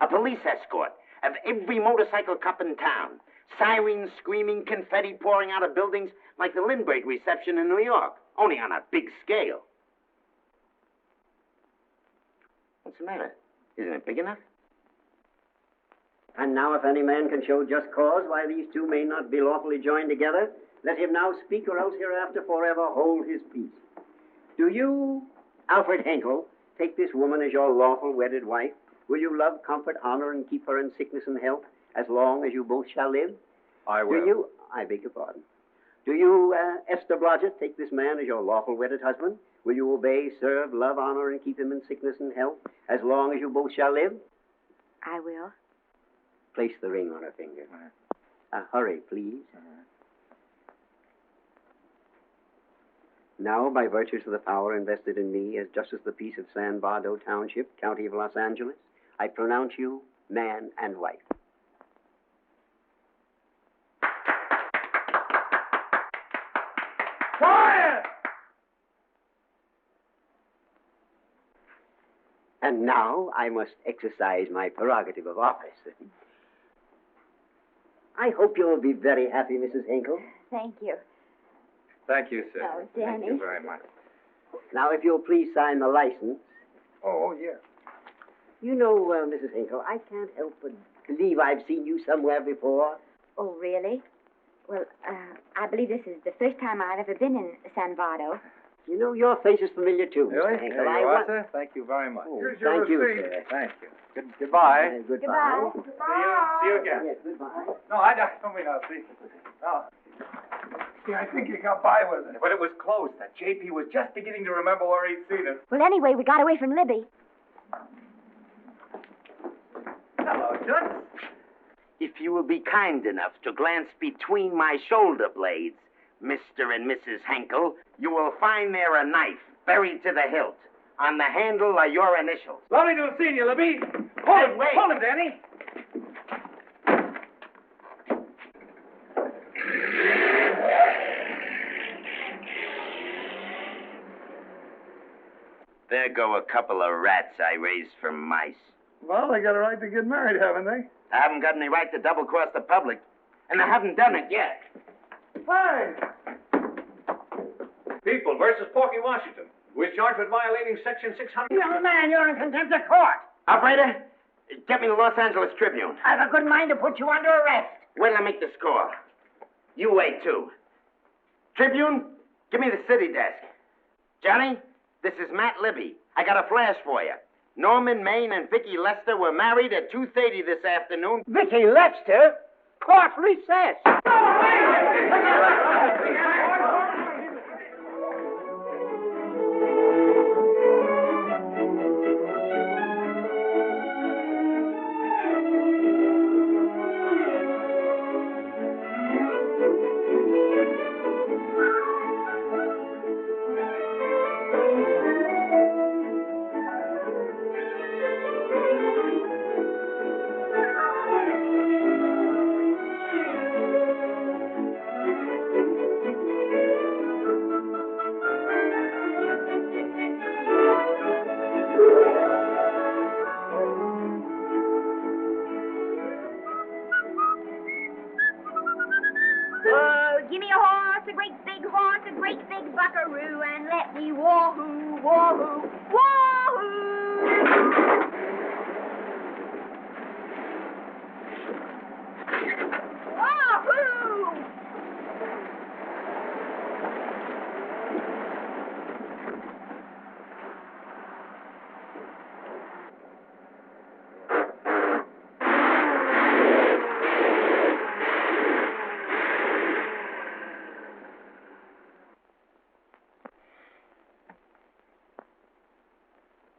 A police escort of every motorcycle cop in town. Sirens screaming, confetti pouring out of buildings like the Lindbergh reception in New York, only on a big scale. What's the matter? Isn't it big enough? And now, if any man can show just cause why these two may not be lawfully joined together, let him now speak, or else hereafter forever hold his peace. Do you, Alfred Henkel, take this woman as your lawful wedded wife? Will you love, comfort, honor, and keep her in sickness and health as long as you both shall live? I will. Do you, I beg your pardon, do you, Esther Blodgett, take this man as your lawful wedded husband? Will you obey, serve, love, honor, and keep him in sickness and health as long as you both shall live? I will. Place the ring on her finger. Hurry, please. Now, by virtues of the power invested in me as Justice of the Peace of San Bardo Township, County of Los Angeles, I pronounce you man and wife. Quiet! And now I must exercise my prerogative of office. I hope you'll be very happy, Mrs. Hinkle. Thank you. Thank you, sir. Oh, Thank Danny. you very much. Now, if you'll please sign the license. Oh, yeah. You know, Mrs. Hinkle, I can't help but believe I've seen you somewhere before. Oh, really? Well, I believe this is the first time I've ever been in San Bardo. You know, your face is familiar, too, Really? Mr. Hinkle. There you are, sir. Thank you very much. Here's your Thank you, receipt. sir. Thank you. Goodbye. Goodbye. See you again. Yes, goodbye. No, I don't mean I'll see. No. Yeah, I think you got by with it. But it was close. That JP was just beginning to remember where he'd seen it. Well, anyway, we got away from Libby. Hello, Toots. If you will be kind enough to glance between my shoulder blades, Mr. and Mrs. Henkel, you will find there a knife buried to the hilt. On the handle are your initials. Lovely to have seen you, Libby. Hold him, wait. Hold him, Danny. There go a couple of rats I raised from mice. Well, they got a right to get married, haven't they? I haven't got any right to double-cross the public, and I haven't done it yet. Hey! People versus Porky Washington, who is charged with violating Section 600. Young man, you're in contempt of court. Operator, get me the Los Angeles Tribune. I've a good mind to put you under arrest. Wait till I make the score. You wait, too. Tribune, give me the city desk. Johnny, this is Matt Libby. I got a flash for you. Norman Maine and Vicky Lester were married at 2:30 this afternoon. Vicky Lester? Court recess.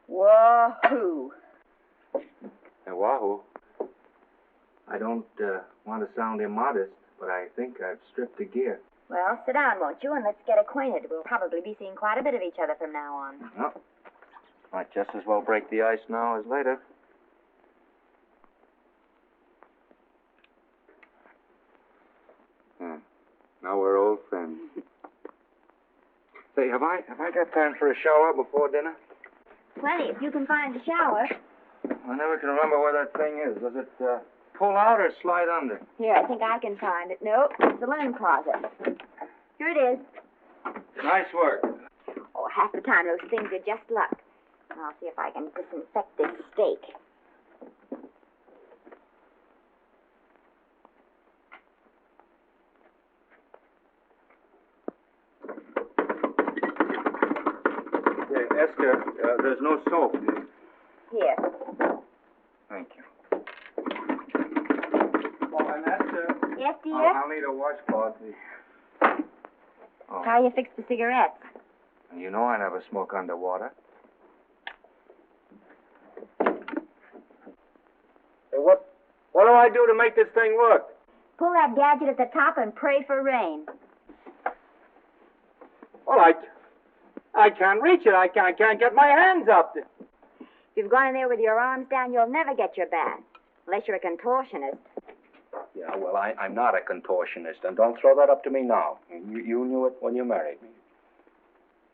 Wahoo! Hey, Wahoo. I don't want to sound immodest, but I think I've stripped a gear. Well, sit down, won't you, and let's get acquainted. We'll probably be seeing quite a bit of each other from now on. Well, might just as well break the ice now as later. Now we're old friends. Say, have I got time for a shower before dinner? Plenty, if you can find the shower. I never can remember where that thing is. Does it pull out or slide under? Here, I think I can find it. Nope, it's the linen closet. Here it is. Nice work. Oh, half the time those things are just luck. I'll see if I can disinfect this steak. Esther, there's no soap. Here. Thank you. Oh, and Esther. Yes, dear? I'll need a washcloth. Oh. How you fix the cigarettes? And you know I never smoke underwater. Hey, what do I do to make this thing work? Pull that gadget at the top and pray for rain. Well, I can't reach it. I can't get my hands up. If you've gone in there with your arms down, you'll never get your bath. Unless you're a contortionist. Yeah, well, I'm not a contortionist, and don't throw that up to me now. You knew it when you married me.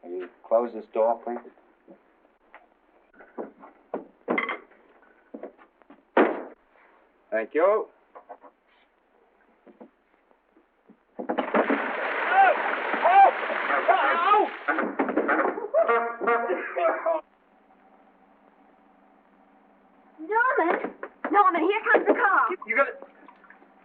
Will you close this door, please? Thank you. Norman, here comes the car. You got it?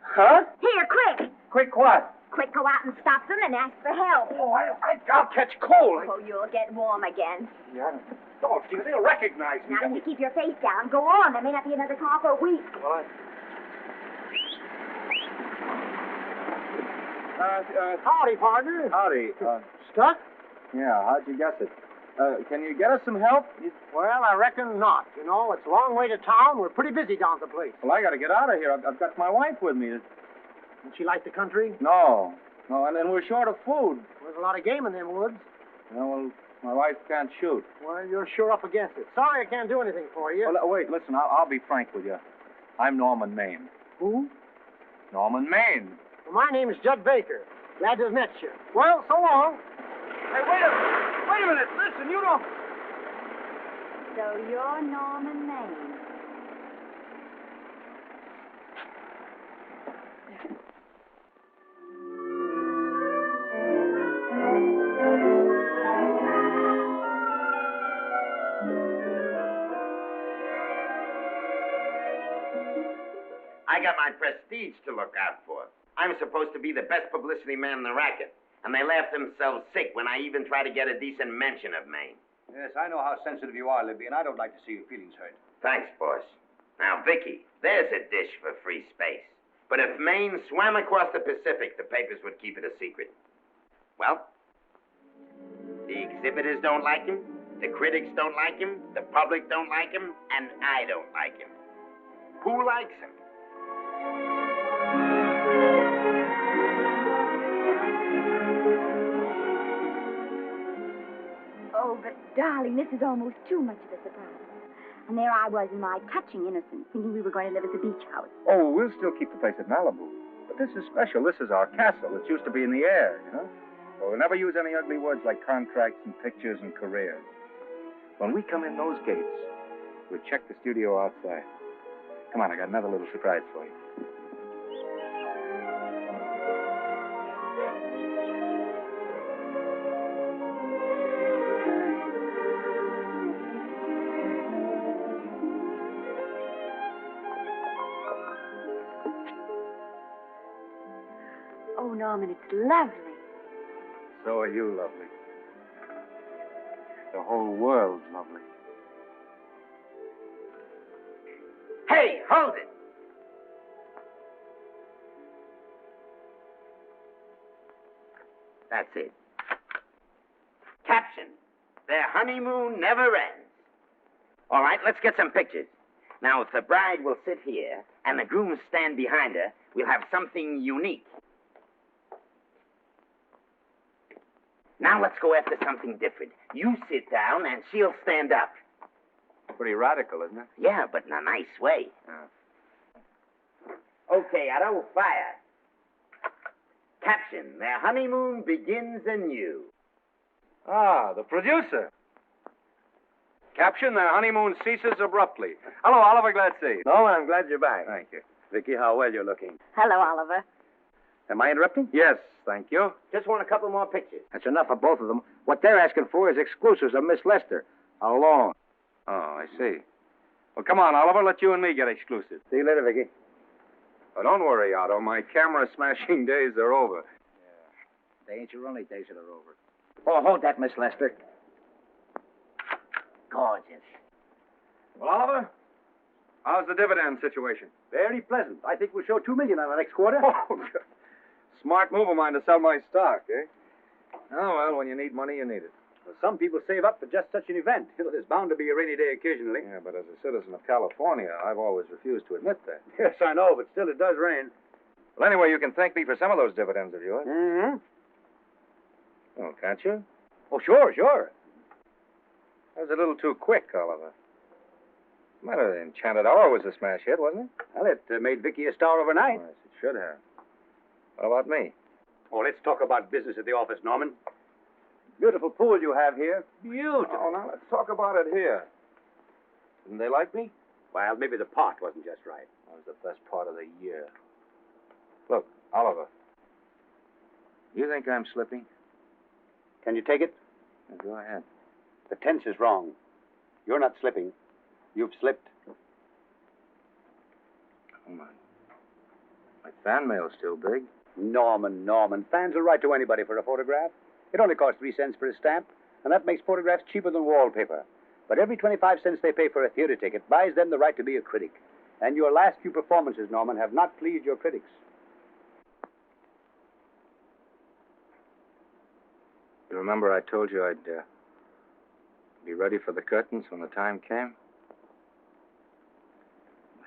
Huh? Here, quick. Quick what? Quick, go out and stop them and ask for help. Oh, I'll catch cold. Oh, you'll get warm again. Yeah. Don't you? They'll recognize me. Now, you keep your face down. Go on. There may not be another car for a week. Well, howdy, partner. Howdy. Stuck? Yeah, how'd you guess it? Can you get us some help? Well, I reckon not. You know, it's a long way to town. We're pretty busy down at the place. Well, I got to get out of here. I've got my wife with me. Doesn't she like the country? No, and then we're short of food. There's a lot of game in them woods. Well, my wife can't shoot. Well, you're sure up against it. Sorry I can't do anything for you. Well, wait, listen, I'll be frank with you. I'm Norman Maine. Who? Norman Maine. Well, my name is Judd Baker. Glad to have met you. Well, so long. Hey, wait a minute. Listen, you don't... So you're Norman Maine. I got my prestige to look out for. I'm supposed to be the best publicity man in the racket, and they laugh themselves sick when I even try to get a decent mention of Maine. Yes, I know how sensitive you are, Libby, and I don't like to see your feelings hurt. Thanks, boss. Now, Vicky, there's a dish for free space. But if Maine swam across the Pacific, the papers would keep it a secret. Well, the exhibitors don't like him, the critics don't like him, the public don't like him, and I don't like him. Who likes him? Oh, but darling, this is almost too much of a surprise. And there I was in my touching innocence, thinking we were going to live at the beach house. Oh, we'll still keep the place at Malibu. But this is special. This is our castle. It's used to be in the air, you know? Well, we'll never use any ugly words like contracts and pictures and careers. When we come in those gates, we'll check the studio outside. Come on, I got another little surprise for you. Norman, it's lovely. So are you lovely. The whole world's lovely. Hey, hold it! That's it. Caption: Their honeymoon never ends. All right, let's get some pictures. Now, if the bride will sit here and the groom stand behind her, we'll have something unique. Now let's go after something different. You sit down and she'll stand up. Pretty radical, isn't it? Yeah, but in a nice way. Okay, Otto, fire. Caption: Their honeymoon begins anew. Ah, the producer. Caption: Their honeymoon ceases abruptly. Hello, Oliver. Glad to see you. Norman, I'm glad you're back. Thank you. Vicky, how well you're looking. Hello, Oliver. Am I interrupting? Yes, thank you. Just want a couple more pictures. That's enough of both of them. What they're asking for is exclusives of Miss Lester. How long? Oh, I see. Well, come on, Oliver. Let you and me get exclusive. See you later, Vicky. Oh, don't worry, Otto. My camera smashing days are over. They ain't your only days that are over. Oh, hold that, Miss Lester. Gorgeous. Well, Oliver, how's the dividend situation? Very pleasant. I think we'll show $2 million on the next quarter. Oh, smart move of mine to sell my stock, eh? Oh, well, when you need money, you need it. Well, some people save up for just such an event. You know, there's bound to be a rainy day occasionally. Yeah, but as a citizen of California, I've always refused to admit that. Yes, I know, but still it does rain. Well, anyway, you can thank me for some of those dividends of yours. Mm-hmm. Oh, can't you? Oh, sure. That was a little too quick, Oliver. Might have Enchanted Hour was a smash hit, wasn't it? Well, it made Vicky a star overnight. Yes, it should have. What about me? Oh, let's talk about business at the office, Norman. Beautiful pool you have here. Beautiful. Oh, now let's talk about it here. Didn't they like me? Well, maybe the pot wasn't just right. That was the best part of the year. Look, Oliver. You think I'm slipping? Can you take it? Yeah, go ahead. The tense is wrong. You're not slipping. You've slipped. Oh, my fan mail's still big. Norman. Fans will write to anybody for a photograph. It only costs 3 cents for a stamp, and that makes photographs cheaper than wallpaper. But every 25 cents they pay for a theater ticket buys them the right to be a critic. And your last few performances, Norman, have not pleased your critics. You remember I told you I'd be ready for the curtains when the time came?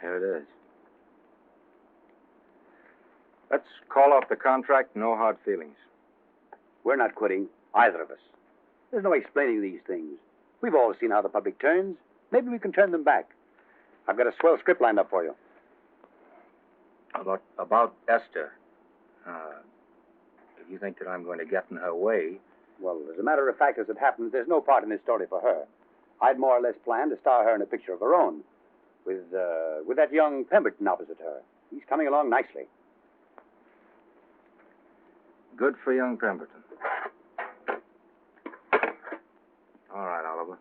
Here it is. Let's call off the contract, no hard feelings. We're not quitting, either of us. There's no explaining these things. We've all seen how the public turns. Maybe we can turn them back. I've got a swell script lined up for you. About Esther. If you think that I'm going to get in her way... Well, as a matter of fact, as it happens, there's no part in this story for her. I'd more or less planned to star her in a picture of her own, with that young Pemberton opposite her. He's coming along nicely. Good for young Pemberton. All right, Oliver.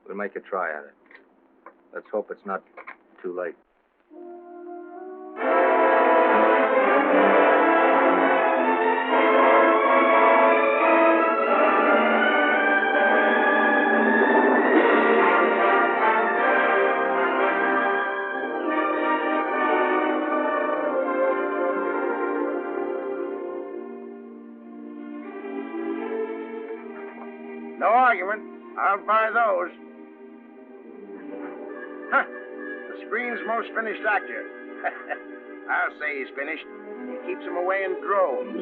We'll make a try at it. Let's hope it's not too late. No argument. I'll buy those. Huh. The screen's most finished actor. I'll say he's finished. He keeps them away in droves.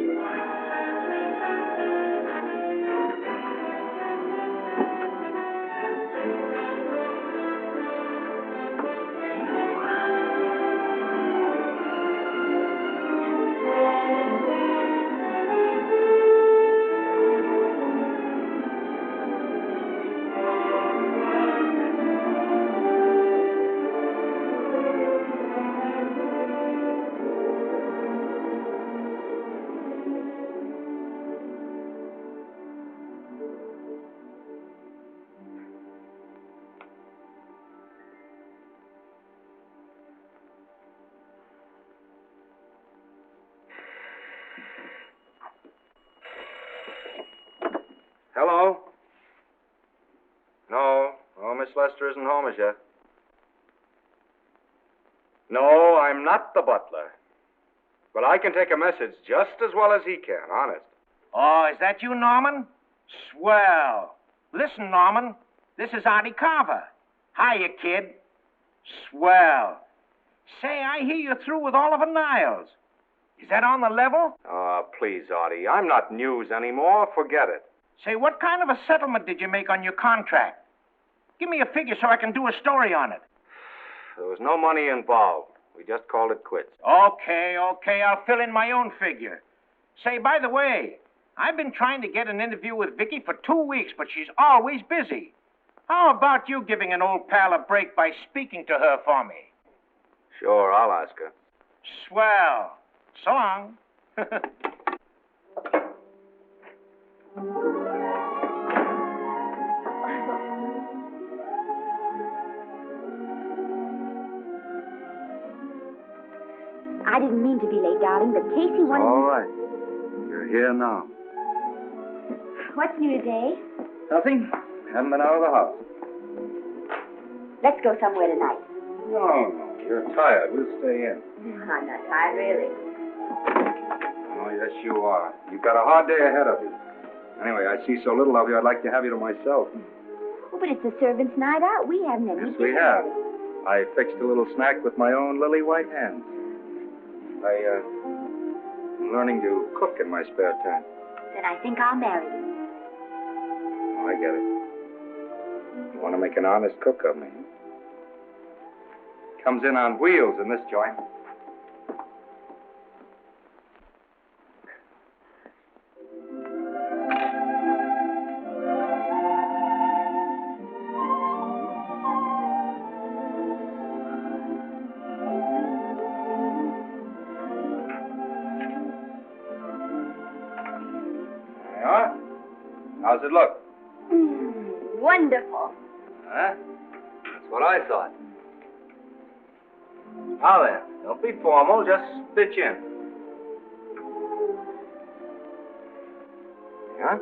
Hello? No, Miss Lester isn't home as yet. No, I'm not the butler. But I can take a message just as well as he can, honest. Oh, is that you, Norman? Swell. Listen, Norman, this is Artie Carver. Hiya, kid. Swell. Say, I hear you're through with Oliver Niles. Is that on the level? Please, Artie, I'm not news anymore. Forget it. Say, what kind of a settlement did you make on your contract? Give me a figure so I can do a story on it. There was no money involved. We just called it quits. Okay, I'll fill in my own figure. Say, by the way, I've been trying to get an interview with Vicky for 2 weeks, but she's always busy. How about you giving an old pal a break by speaking to her for me? Sure, I'll ask her. Swell. So long. I didn't mean to be late, darling, but Casey wanted... All right. You're here now. What's new today? Nothing. Haven't been out of the house. Let's go somewhere tonight. No. You're tired. We'll stay in. I'm not tired, really. Oh, yes, you are. You've got a hard day ahead of you. Anyway, I see so little of you, I'd like to have you to myself. Oh, but it's the servants' night out. We haven't any Yes, we have. I fixed a little snack with my own lily white hands. I'm learning to cook in my spare time. Then I think I'll marry you. Oh, I get it. You want to make an honest cook of me? Comes in on wheels in this joint. How's it look? Wonderful. Huh? That's what I thought. Now then, don't be formal, just pitch in. Yeah?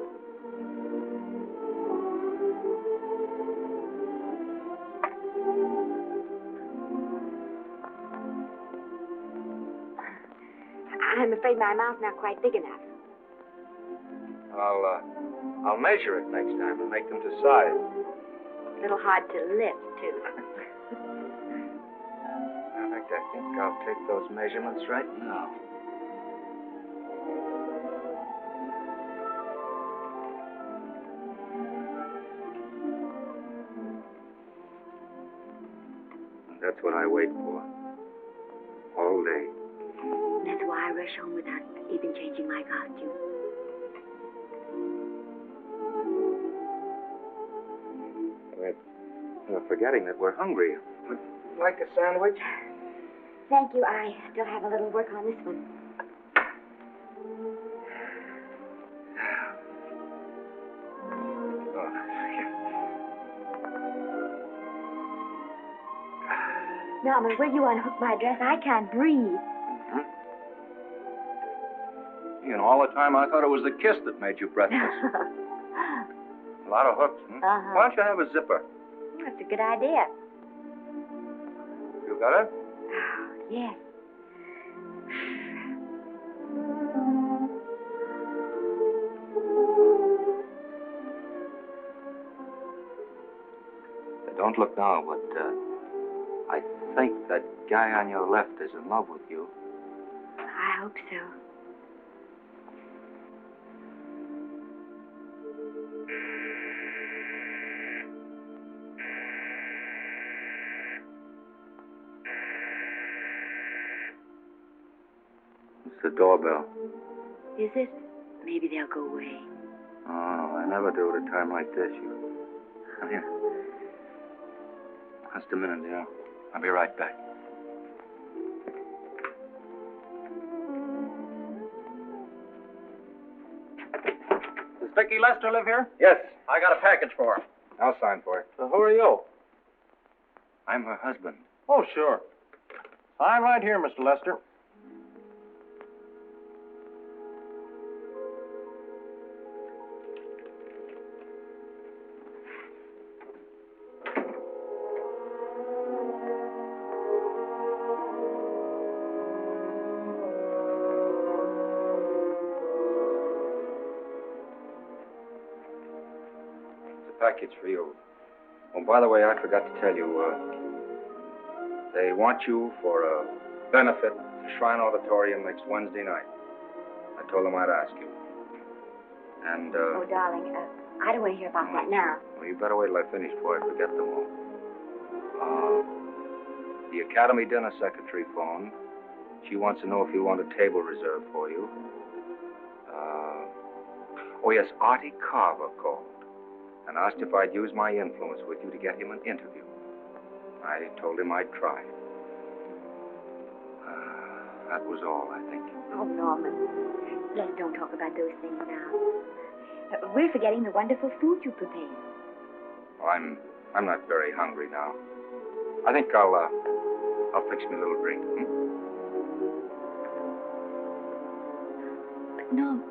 I'm afraid my mouth's not quite big enough. I'll measure it next time and make them to size. A little hard to lift, too. In fact, I think I'll take those measurements right now. That's what I wait for. All day. That's why I rush home without even changing my costume. We're forgetting that we're hungry. Would you like a sandwich? Thank you. I still have a little work on this one. Norman, will you unhook my dress? I can't breathe. Mm-hmm. You know, all the time I thought it was the kiss that made you breathless. A lot of hooks, hmm? Uh-huh. Why don't you have a zipper? That's a good idea. You got it? Yes. Don't look now, but I think that guy on your left is in love with you. I hope so. It's the doorbell. Is it? Maybe they'll go away. Oh, I never do at a time like this. Here. Just a minute, dear. I'll be right back. Does Vicky Lester live here? Yes. I got a package for her. I'll sign for it. So who are you? I'm her husband. Oh, sure. I'm right here, Mr. Lester. package for you. Oh, by the way, I forgot to tell you, they want you for a benefit to Shrine Auditorium next Wednesday night. I told them I'd ask you. And, Oh, darling, I don't want to hear about that now. well, you better wait till I finish before I forget them all. The Academy dinner secretary phoned. She wants to know if you want a table reserved for you. Oh, yes, Artie Carver called and asked if I'd use my influence with you to get him an interview. I told him I'd try. That was all, I think. Oh, Norman, let's don't talk about those things now. We're forgetting the wonderful food you prepared. Oh, I'm not very hungry now. I think I'll fix me a little drink. But, Norm...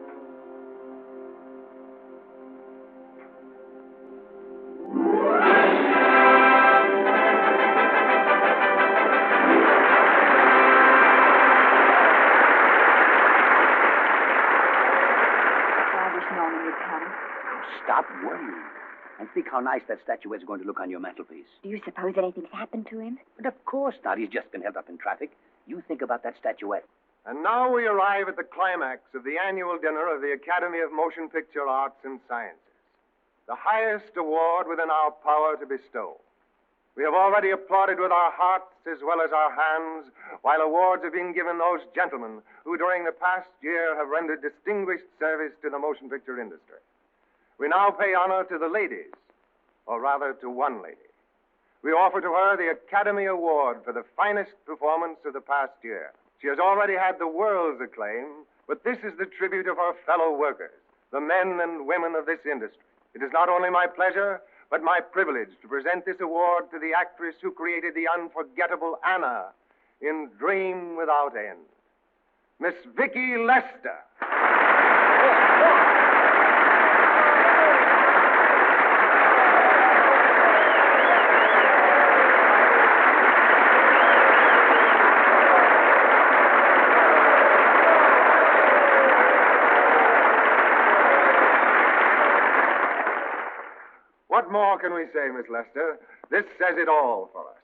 Stop worrying. And think how nice that statuette's going to look on your mantelpiece. Do you suppose anything's happened to him? But of course not. He's just been held up in traffic. You think about that statuette. And now we arrive at the climax of the annual dinner of the Academy of Motion Picture Arts and Sciences, the highest award within our power to bestow. We have already applauded with our hearts as well as our hands, while awards are being given those gentlemen who during the past year have rendered distinguished service to the motion picture industry. We now pay honor to the ladies, or rather to one lady. We offer to her the Academy Award for the finest performance of the past year. She has already had the world's acclaim, but this is the tribute of her fellow workers, the men and women of this industry. It is not only my pleasure, but my privilege to present this award to the actress who created the unforgettable Anna in Dream Without End, Miss Vicki Lester. What more can we say, Miss Lester? This says it all for us.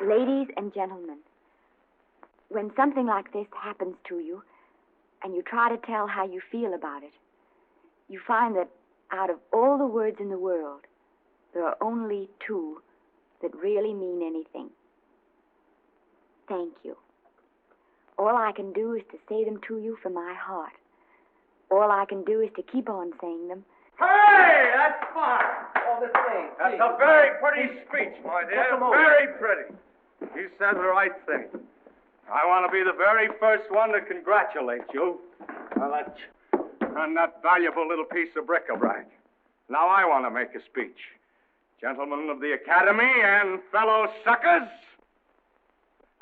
Ladies and gentlemen, when something like this happens to you, and you try to tell how you feel about it, you find that out of all the words in the world, there are only two that really mean anything. Thank you. All I can do is to say them to you from my heart. All I can do is to keep on saying them. Hey, that's fine. Oh, Miss Maine. That's a very pretty speech, my dear. Very pretty. You said the right thing. I want to be the very first one to congratulate you on that valuable little piece of bric-a-brac. Now I want to make a speech. Gentlemen of the Academy and fellow suckers,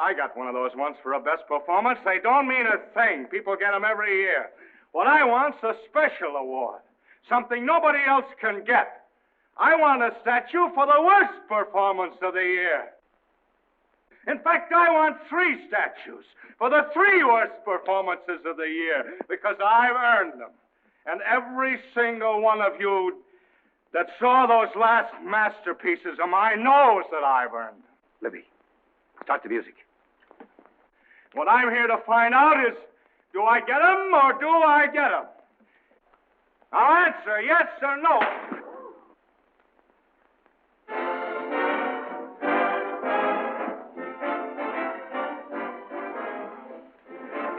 I got one of those once for a best performance. They don't mean a thing. People get them every year. What I want's a special award, something nobody else can get. I want a statue for the worst performance of the year. In fact, I want 3 statues for the 3 worst performances of the year, because I've earned them. And every single one of you that saw those last masterpieces of mine knows that I've earned them. Libby, start the music. What I'm here to find out is, do I get them or do I get them? Now answer yes or no.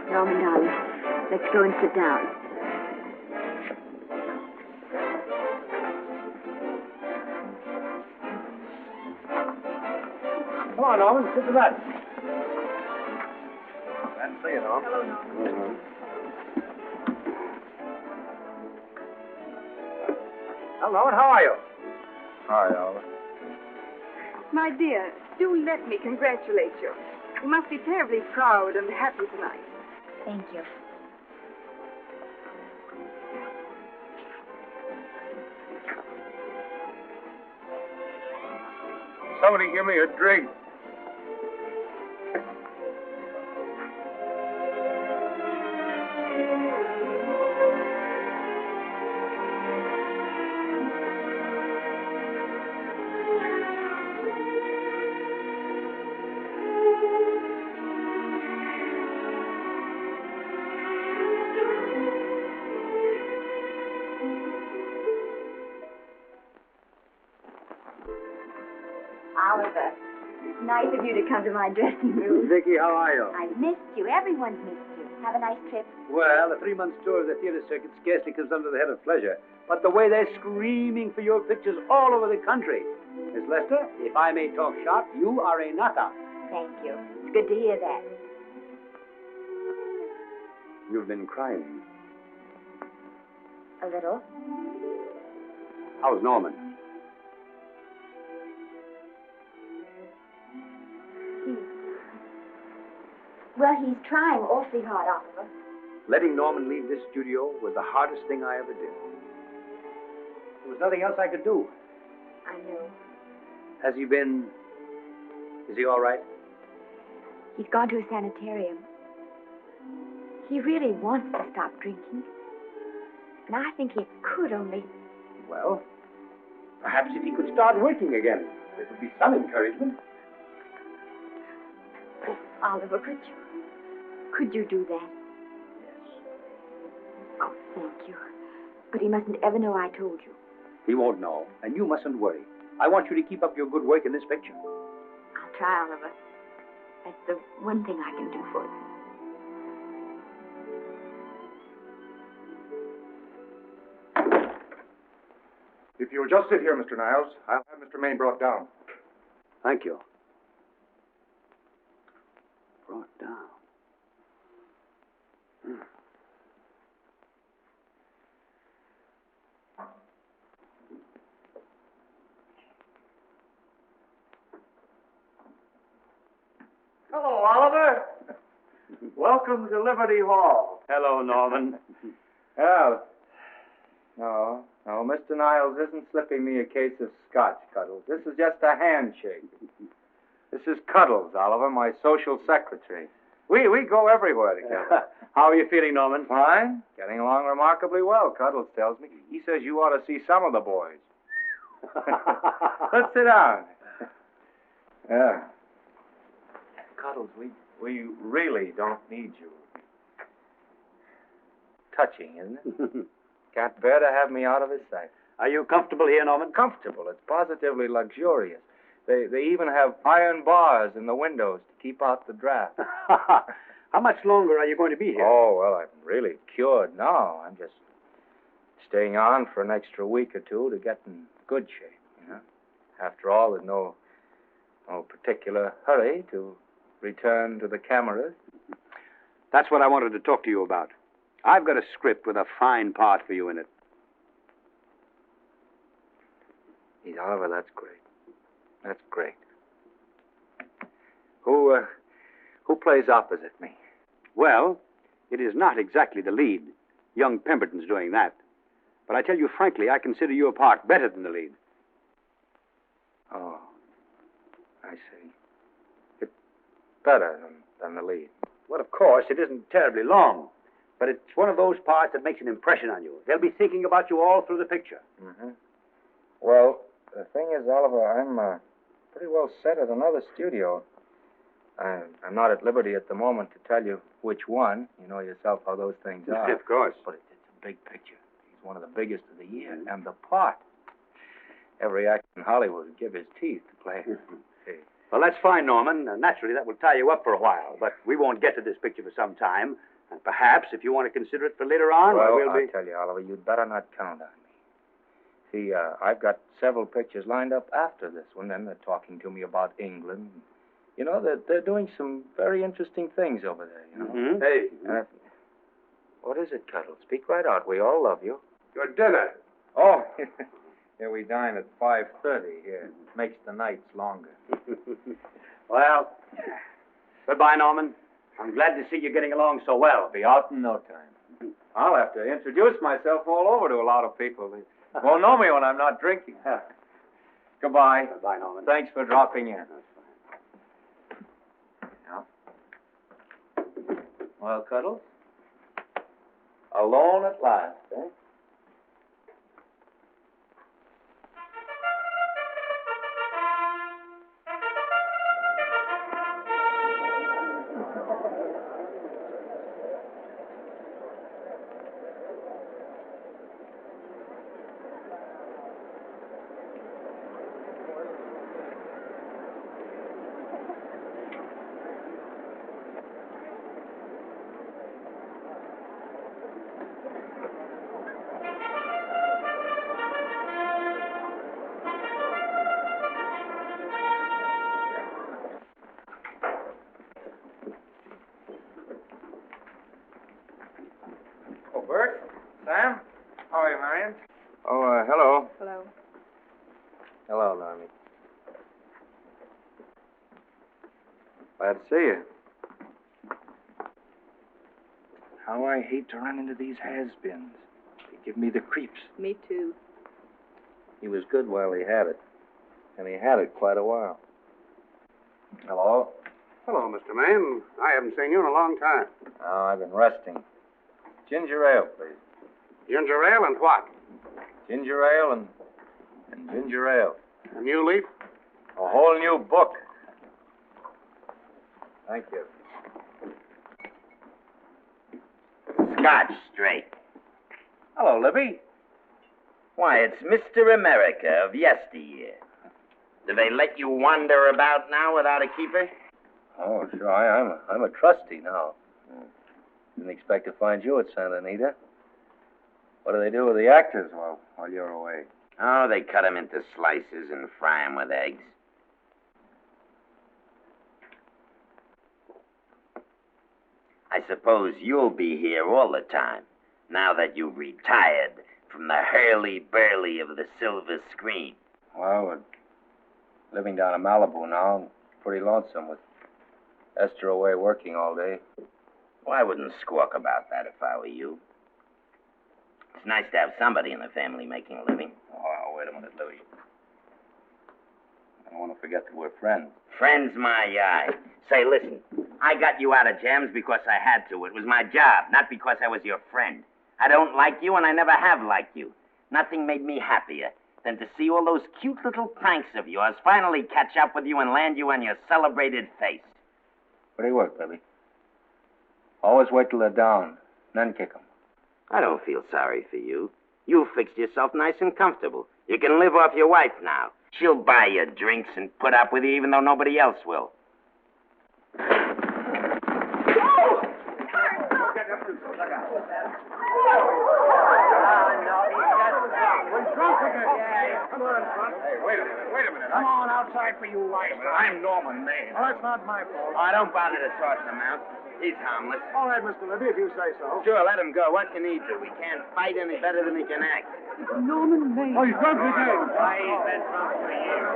Norman, darling, let's go and sit down. Come on, Norman, sit to that. Glad to see you, Norman. Hello, Norman. Well, Norman, how are you? Hi, Oliver. My dear, do let me congratulate you. You must be terribly proud and happy tonight. Thank you. Somebody give me a drink. Oliver, it's nice of you to come to my dressing room. Vicky, how are you? I missed you. Everyone's missed you. Have a nice trip. Well, a 3-month tour of the theater circuit scarcely comes under the head of pleasure. But the way they're screaming for your pictures all over the country. Miss Lester, if I may talk shop, you are a knockout. Thank you. It's good to hear that. You've been crying. A little. How's Norman? Well, he's trying awfully hard, Oliver. Letting Norman leave this studio was the hardest thing I ever did. There was nothing else I could do. I know. Has he been... Is he all right? He's gone to a sanitarium. He really wants to stop drinking. And I think he could only... Well, perhaps if he could start working again, there would be some encouragement. Oh, Oliver, could you do that? Yes. Oh, thank you. But he mustn't ever know I told you. He won't know, and you mustn't worry. I want you to keep up your good work in this picture. I'll try, Oliver. That's the one thing I can do for you. If you'll just sit here, Mr. Niles, I'll have Mr. Maine brought down. Thank you. Brought down. Hello, Oliver. Welcome to Liberty Hall. Hello, Norman. Well, no, Mr. Niles isn't slipping me a case of scotch, Cuddles. This is just a handshake. This is Cuddles, Oliver, my social secretary. We go everywhere together. How are you feeling, Norman? Fine. Getting along remarkably well, Cuddles tells me. He says you ought to see some of the boys. Let's sit down. Yeah. Cuddles, we really don't need you. Touching, isn't it? Can't bear to have me out of his sight. Are you comfortable here, Norman? Comfortable. It's positively luxurious. They even have iron bars in the windows to keep out the draft. How much longer are you going to be here? Oh, well, I'm really cured now. I'm just staying on for an extra week or two to get in good shape, you know. After all, there's no particular hurry to return to the cameras. That's what I wanted to talk to you about. I've got a script with a fine part for you in it. Oliver, that's great. That's great. Who plays opposite me? Well, it is not exactly the lead. Young Pemberton's doing that. But I tell you frankly, I consider your part better than the lead. Oh, I see. It's better than the lead. Well, of course, it isn't terribly long. But it's one of those parts that makes an impression on you. They'll be thinking about you all through the picture. Mm-hmm. Well, the thing is, Oliver, I'm pretty well set at another studio. I'm not at liberty at the moment to tell you which one. You know yourself how those things are. Of course. But it's a big picture. He's one of the biggest of the year. And the part. Every actor in Hollywood would give his teeth to play. Hey. Well, that's fine, Norman. Naturally, that will tie you up for a while. But we won't get to this picture for some time. And perhaps, if you want to consider it for later on, well, we'll be... I'll tell you, Oliver, you'd better not count on me. See, I've got several pictures lined up after this one, and they're talking to me about England. You know, they're doing some very interesting things over there, you know. Mm-hmm. Hey. What is it, Cuddle? Speak right out. We all love you. Your dinner. Oh, yeah, we dine at 5:30 here. It makes the nights longer. Well, goodbye, Norman. I'm glad to see you getting along so well. Be out in no time. I'll have to introduce myself all over to a lot of people. They won't know me when I'm not drinking. Goodbye. Goodbye, Norman. Thanks for dropping in. Yeah. Well, Cuddles? Alone at last, eh? Sam? How are you, Marion? Oh, hello. Hello. Hello, Normie. Glad to see you. How I hate to run into these has-beens. They give me the creeps. Me too. He was good while he had it. And he had it quite a while. Hello? Hello, Mr. Maine. I haven't seen you in a long time. Oh, I've been resting. Ginger ale, please. Ginger ale and what? Ginger ale and ginger ale. A new leaf? A whole new book. Thank you. Scotch straight. Hello, Libby. Why, it's Mr. America of yesteryear. Do they let you wander about now without a keeper? Oh, sure. I'm a trustee now. Didn't expect to find you at Santa Anita. What do they do with the actors while you're away? Oh, they cut them into slices and fry them with eggs. I suppose you'll be here all the time, now that you've retired from the hurly-burly of the silver screen. Well, we're living down in Malibu now. Pretty lonesome with Esther away working all day. Well, I wouldn't squawk about that if I were you. It's nice to have somebody in the family making a living. Oh, wait a minute, Louie. I don't want to forget that we're friends. Friends, my eye. Say, listen, I got you out of jams because I had to. It was my job, not because I was your friend. I don't like you, and I never have liked you. Nothing made me happier than to see all those cute little pranks of yours finally catch up with you and land you on your celebrated face. Where do you work, Billy? Always wait till they're down, then kick 'em. I don't feel sorry for you. You fixed yourself nice and comfortable. You can live off your wife now. She'll buy you drinks and put up with you even though nobody else will. Come on, Front. Hey, wait a minute. Come on outside for you, White. I'm Norman Maine. Well, that's not my fault. Oh, don't bother to toss him out. He's harmless. All right, Mr. Libby, if you say so. Sure, let him go. What can he do? He can't fight any better than he can act. Norman Maine. Oh, he's drunk again. Why, he's been drunk for years.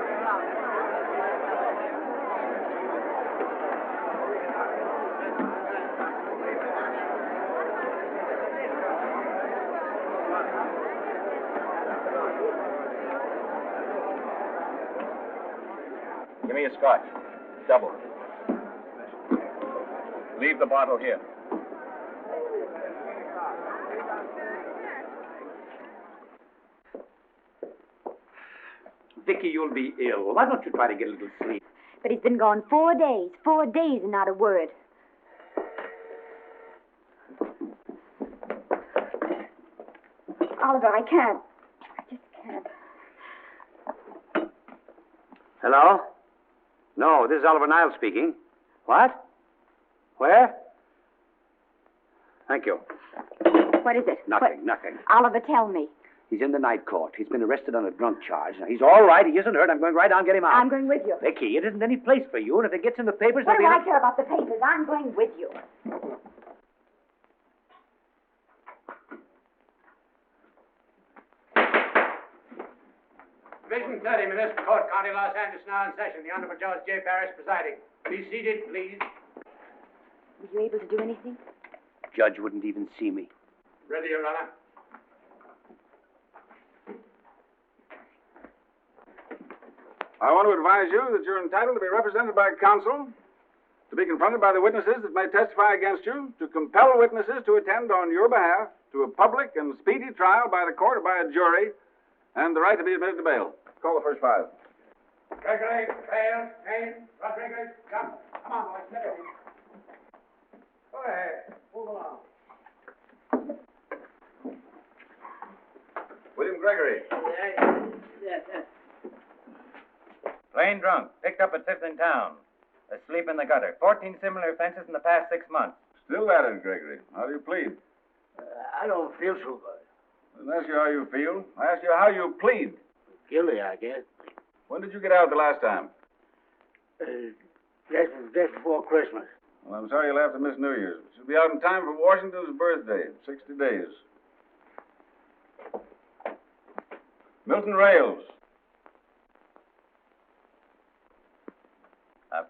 Give me a scotch. Double. Leave the bottle here. Vicky, you'll be ill. Why don't you try to get a little sleep? But he's been gone 4 days. 4 days and not a word. Oliver, I can't. I just can't. Hello? No, this is Oliver Niles speaking. What? Where? Thank you. What is it? Nothing. Oliver, tell me. He's in the night court. He's been arrested on a drunk charge. Now, he's all right. He isn't hurt. I'm going right down and get him out. I'm going with you. Vicky, it isn't any place for you, and if it gets in the papers... What do there'll I be care about the papers? I'm going with you. Division 30, Municipal Court, County, Los Angeles, now in session. The Honorable Judge J. Parrish presiding. Be seated, please. Were you able to do anything? Judge wouldn't even see me. Ready, Your Honor. I want to advise you that you're entitled to be represented by counsel, to be confronted by the witnesses that may testify against you, to compel witnesses to attend on your behalf to a public and speedy trial by the court or by a jury, and the right to be admitted to bail. Call the first five. Gregory, Bale, Maine, Rodriguez, come. Come on, boys, step in. Go ahead. Move along. William Gregory. Yes. Plain drunk, picked up at Tinseltown. Asleep in the gutter. 14 similar offenses in the past 6 months. Still at it, Gregory. How do you plead? I don't feel so good. I didn't ask you how you feel. I asked you how you plead. Guilty, I guess. When did you get out the last time? Just before Christmas. Well, I'm sorry you'll have to miss New Year's. But you'll be out in time for Washington's birthday, 60 days. Milton Rails.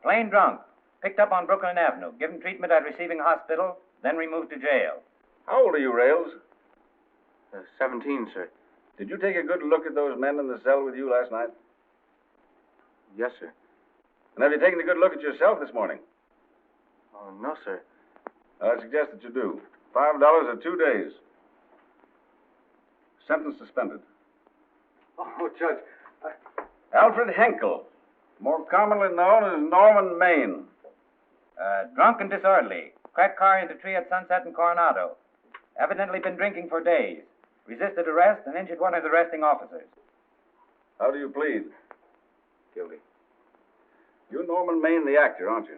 Plain drunk, picked up on Brooklyn Avenue, given treatment at receiving hospital, then removed to jail. How old are you, Rails? 17, sir. Did you take a good look at those men in the cell with you last night? Yes, sir. And have you taken a good look at yourself this morning? Oh, no, sir. I suggest that you do. $5 or 2 days. Sentence suspended. Oh, Judge. Alfred Henkel, more commonly known as Norman Maine. Drunk and disorderly. Cracked car into tree at Sunset and Coronado. Evidently been drinking for days. Resisted arrest and injured one of the arresting officers. How do you plead? Guilty. You're Norman Maine, the actor, aren't you?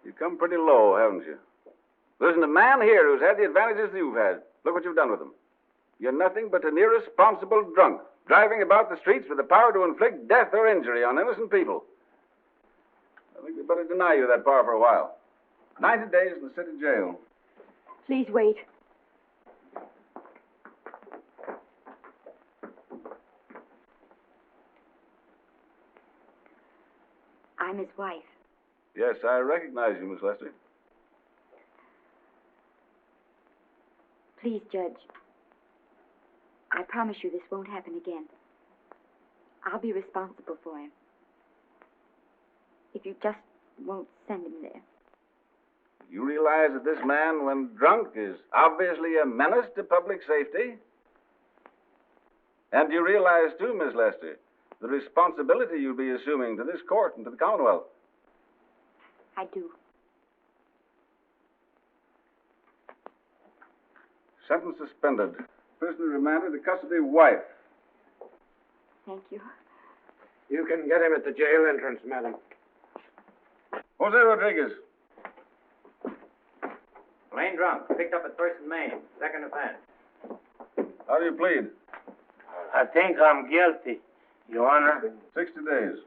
You've come pretty low, haven't you? There isn't a man here who's had the advantages that you've had. Look what you've done with them. You're nothing but an irresponsible drunk, driving about the streets with the power to inflict death or injury on innocent people. I think we'd better deny you that power for a while. 90 days in the city jail. Please wait. I'm his wife. Yes, I recognize you, Miss Lester. Please, Judge. I promise you this won't happen again. I'll be responsible for him. If you just won't send him there. You realize that this man, when drunk, is obviously a menace to public safety? And you realize, too, Miss Lester, the responsibility you'll be assuming to this court and to the Commonwealth. I do. Sentence suspended. Prisoner remanded to custody wife. Thank you. You can get him at the jail entrance, madam. Jose Rodriguez. Plain drunk, picked up at First and Maine. Second offense. How do you plead? I think I'm guilty, Your Honor. 60 days.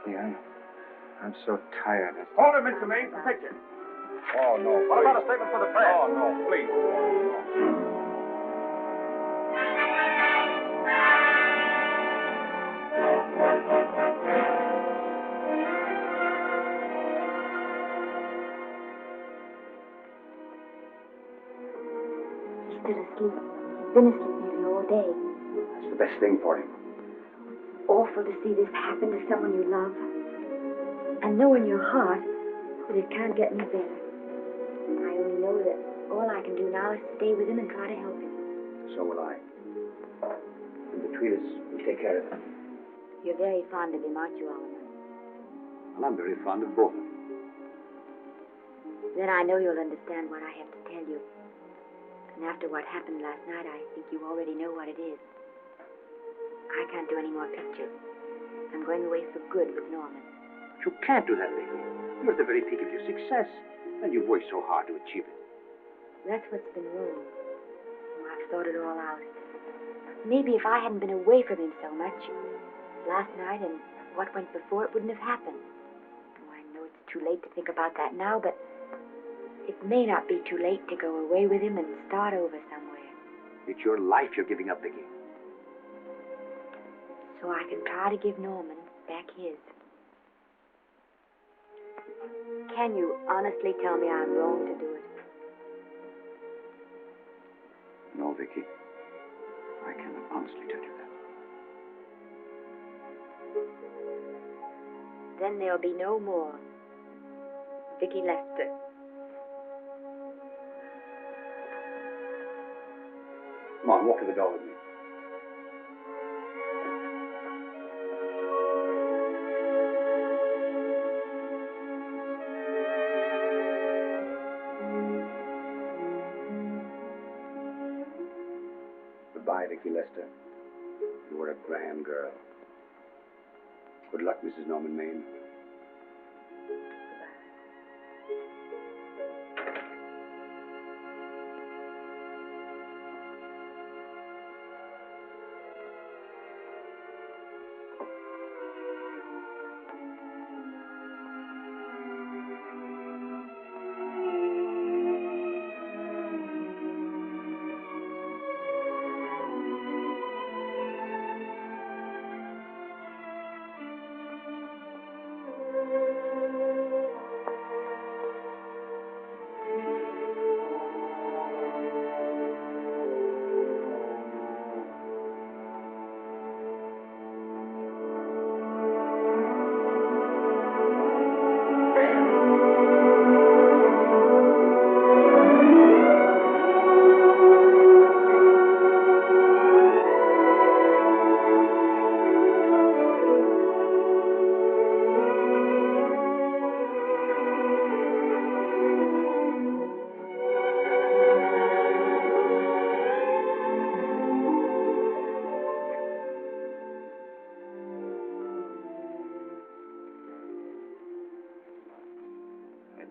Leon, I'm so tired. Hold it, Mr. Maine, for picture. Oh, no. What about a statement for the press? Oh, no, please. He's still asleep. He's been asleep nearly all day. That's the best thing for him. Awful to see this happen to someone you love. And know in your heart that it can't get any better. I only know that all I can do now is stay with him and try to help him. So will I. And between us, we'll take care of him. You're very fond of him, aren't you, Oliver? And I'm very fond of both of them. Then I know you'll understand what I have to tell you. And after what happened last night, I think you already know what it is. I can't do any more pictures. I'm going away for good with Norman. But you can't do that, lady. You're at the very peak of your success. And you've worked so hard to achieve it. That's what's been wrong. Oh, I've thought it all out. Maybe if I hadn't been away from him so much, last night and what went before, it wouldn't have happened. Oh, I know it's too late to think about that now, but it may not be too late to go away with him and start over somewhere. It's your life you're giving up, Vicky. so I can try to give Norman back his. Can you honestly tell me I'm wrong to do it? No, Vicky. I cannot honestly tell you that. Then there'll be no more Vicky Lester. Come on, walk to the door with me. Goodbye, Vicky Lester. You were a grand girl. Good luck, Mrs. Norman Maine.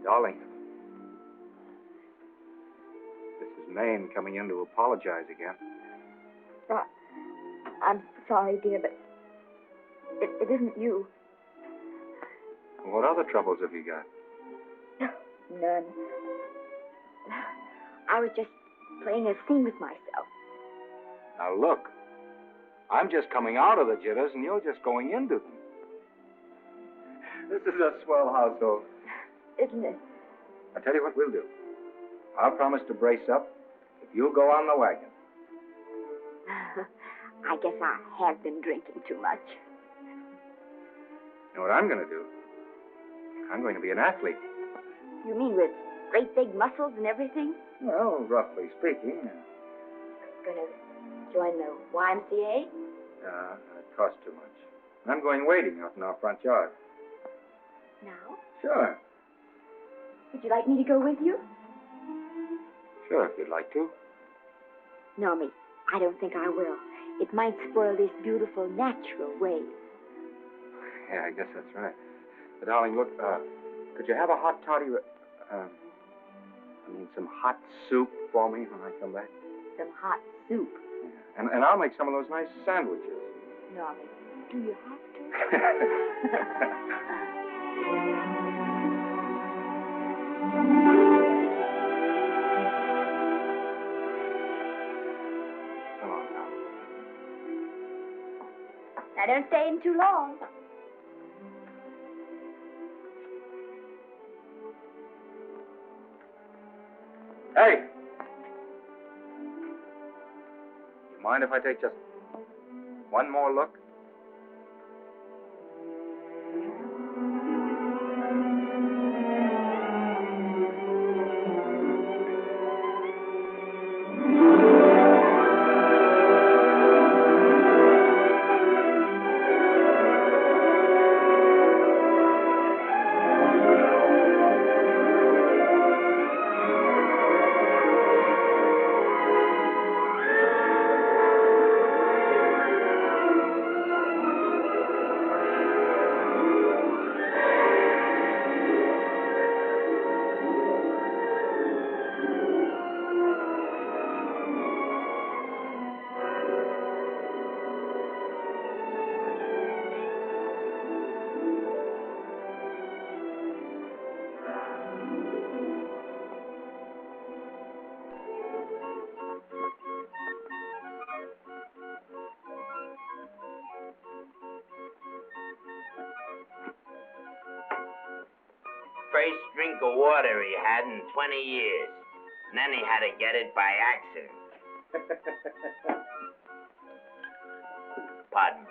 Darling, this is Maine coming in to apologize again. I'm sorry, dear, but it isn't you. What other troubles have you got? None. I was just playing a scene with myself. Now look, I'm just coming out of the jitters and you're just going into them. This is a swell household. Isn't it? I'll tell you what we'll do. I'll promise to brace up if you'll go on the wagon. I guess I have been drinking too much. You know what I'm going to do? I'm going to be an athlete. You mean with great big muscles and everything? Well, roughly speaking. Gonna join the YMCA? It costs too much. And I'm going wading out in our front yard. Now? Sure. Would you like me to go with you? Sure, if you'd like to. No, me. I don't think I will. It might spoil this beautiful natural wave. Yeah, I guess that's right. But, darling, look, could you have a hot toddy, some hot soup for me when I come back? Some hot soup? Yeah. And I'll make some of those nice sandwiches. No, do you have to? Come on, now. Now, don't stay in too long. Hey! You mind if I take just one more look? first drink of water he had in 20 years. And then he had to get it by accident. Pardon me.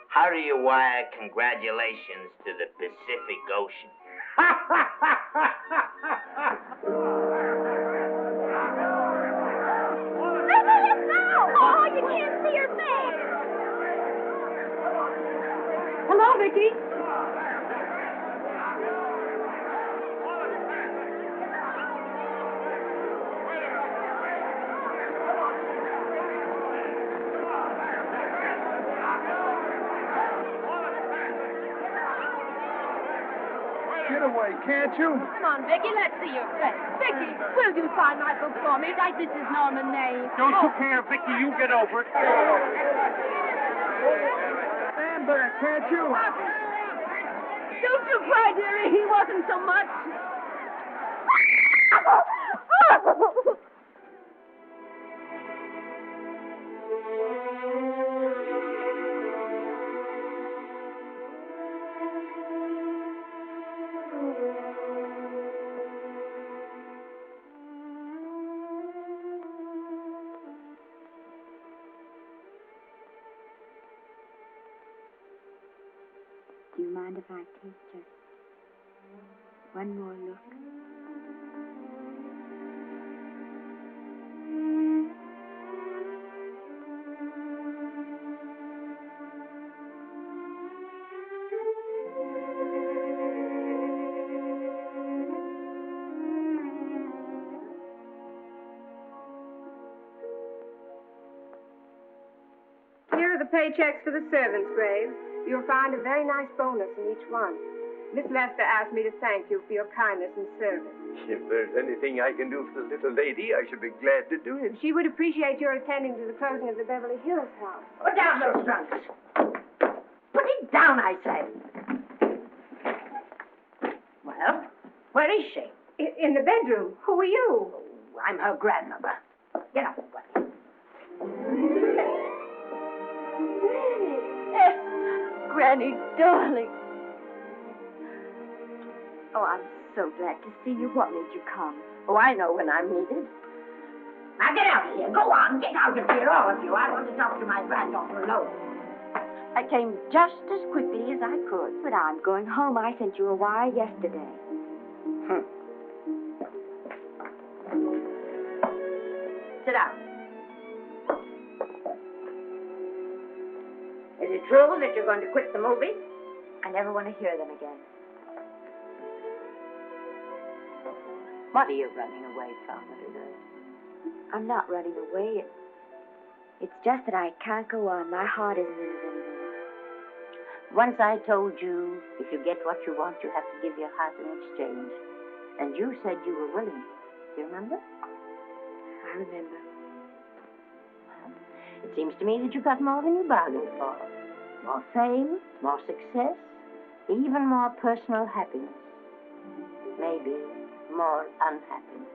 How do you wire congratulations to the Pacific Ocean? Oh, you can't see her face. Hello, Vicky. Get away, can't you? Come on, Vicky, let's see your face. Vicky, will you sign my book for me? Write this is Norman Maine. Don't you care, Vicky? You get over it. Stand back, can't you? Don't you cry, dearie. He wasn't so much. Do you mind if I take just one more look? Here are the paychecks for the servants' graves. You'll find a very nice bonus in each one. Miss Lester asked me to thank you for your kindness and service. If there's anything I can do for the little lady, I should be glad to do it. She would appreciate your attending to the closing of the Beverly Hills house. Put down those trunks. Put it down, I say. Well, where is she? In the bedroom. Who are you? Oh, I'm her grandmother. Get up, buddy. Granny, darling. Oh, I'm so glad to see you. What made you come? Oh, I know when I'm needed. Now get out of here. Go on. Get out of here, all of you. I want to talk to my granddaughter alone. I came just as quickly as I could. But I'm going home. I sent you a wire yesterday. Sit down. Is it true that you're going to quit the movies? I never want to hear them again. What are you running away from, little girl? I'm not running away. It's just that I can't go on. My heart isn't in it anymore. Once I told you, if you get what you want, you have to give your heart in exchange. And you said you were willing. Do you remember? I remember. It seems to me that you got more than you bargained for. More fame, more success, even more personal happiness. Maybe more unhappiness.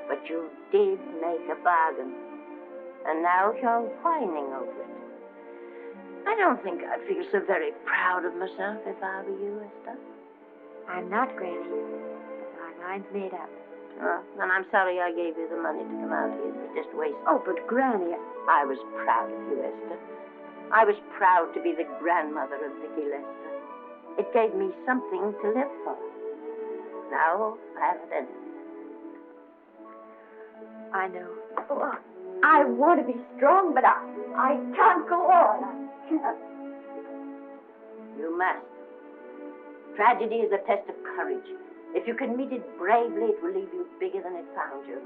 But you did make a bargain. And now you're whining over it. I don't think I'd feel so very proud of myself if I were you, Esther. I'm not, Granny. My mind's made up. Oh, and I'm sorry I gave you the money to come out here. It just wasted. Oh, but Granny... I was proud of you, Esther. I was proud to be the grandmother of Vicky Lester. It gave me something to live for. Now I haven't anything. I know. Oh, I want to be strong, but I can't go on. I can't. You must. Tragedy is a test of courage. If you can meet it bravely, it will leave you bigger than it found you.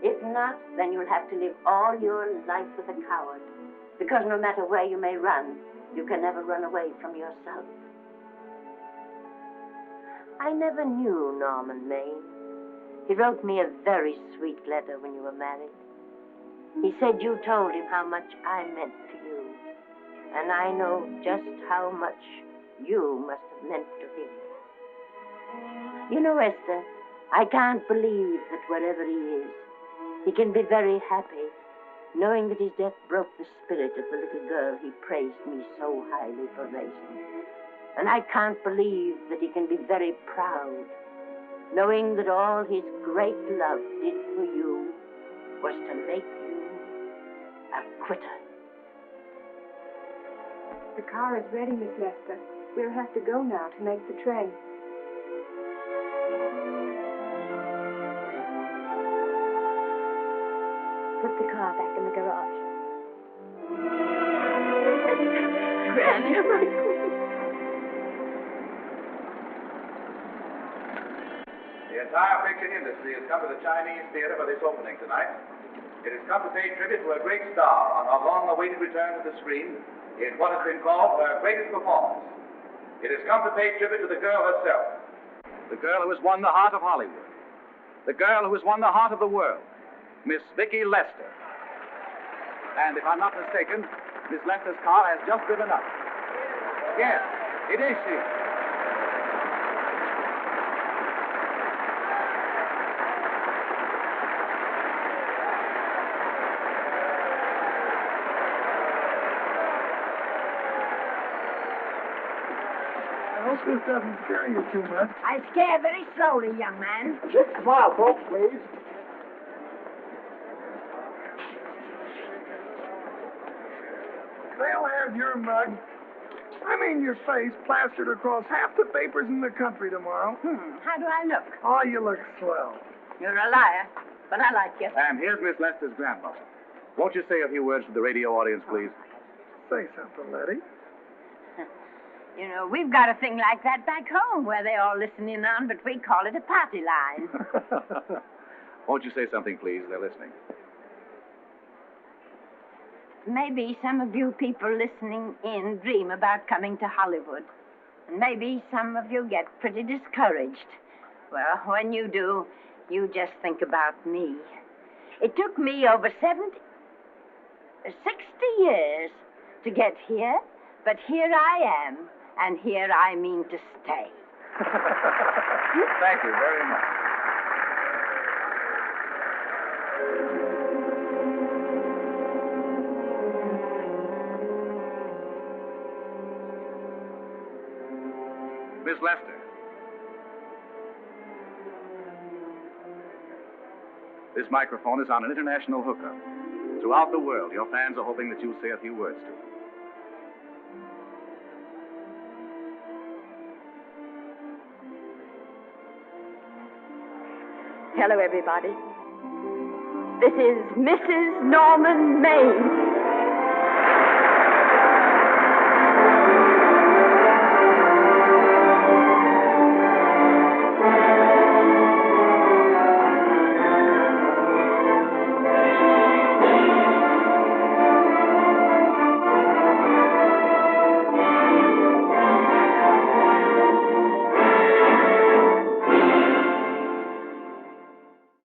If not, then you'll have to live all your life with a coward. Because no matter where you may run, you can never run away from yourself. I never knew Norman Maine. He wrote me a very sweet letter when you were married. He said you told him how much I meant to you. And I know just how much you must have meant to him. You know, Esther, I can't believe that wherever he is, he can be very happy, knowing that his death broke the spirit of the little girl he praised me so highly for raising. And I can't believe that he can be very proud, knowing that all his great love did for you was to make you a quitter. The car is ready, Miss Lester. We'll have to go now to make the train. Put the car back in the garage. Granny, am I The entire picture industry has come to the Chinese theater for this opening tonight. It has come to pay tribute to a great star on her long-awaited return to the screen in what has been called her greatest performance. It has come to pay tribute to the girl herself. The girl who has won the heart of Hollywood. The girl who has won the heart of the world. Miss Vicki Lester. And if I'm not mistaken, Miss Lester's car has just driven up. Yes, it is she. I hope this doesn't scare you too much. I scare very slowly, young man. Just smile, folks, please. They'll have your mug. I mean your face plastered across half the papers in the country tomorrow. How do I look? Oh, you look swell. You're a liar, but I like you. And here's Miss Lester's grandmother. Won't you say a few words to the radio audience, please? Say something, Letty. You know, we've got a thing like that back home where they all listen in on, but we call it a party line. Won't you say something, please? They're listening. Maybe some of you people listening in dream about coming to Hollywood. And maybe some of you get pretty discouraged. Well, when you do, you just think about me. It took me over 60 years to get here, but here I am, and here I mean to stay. Thank you very much. Miss Lester. This microphone is on an international hookup. Throughout the world, your fans are hoping that you'll say a few words to them. Hello, everybody. This is Mrs. Norman Maine.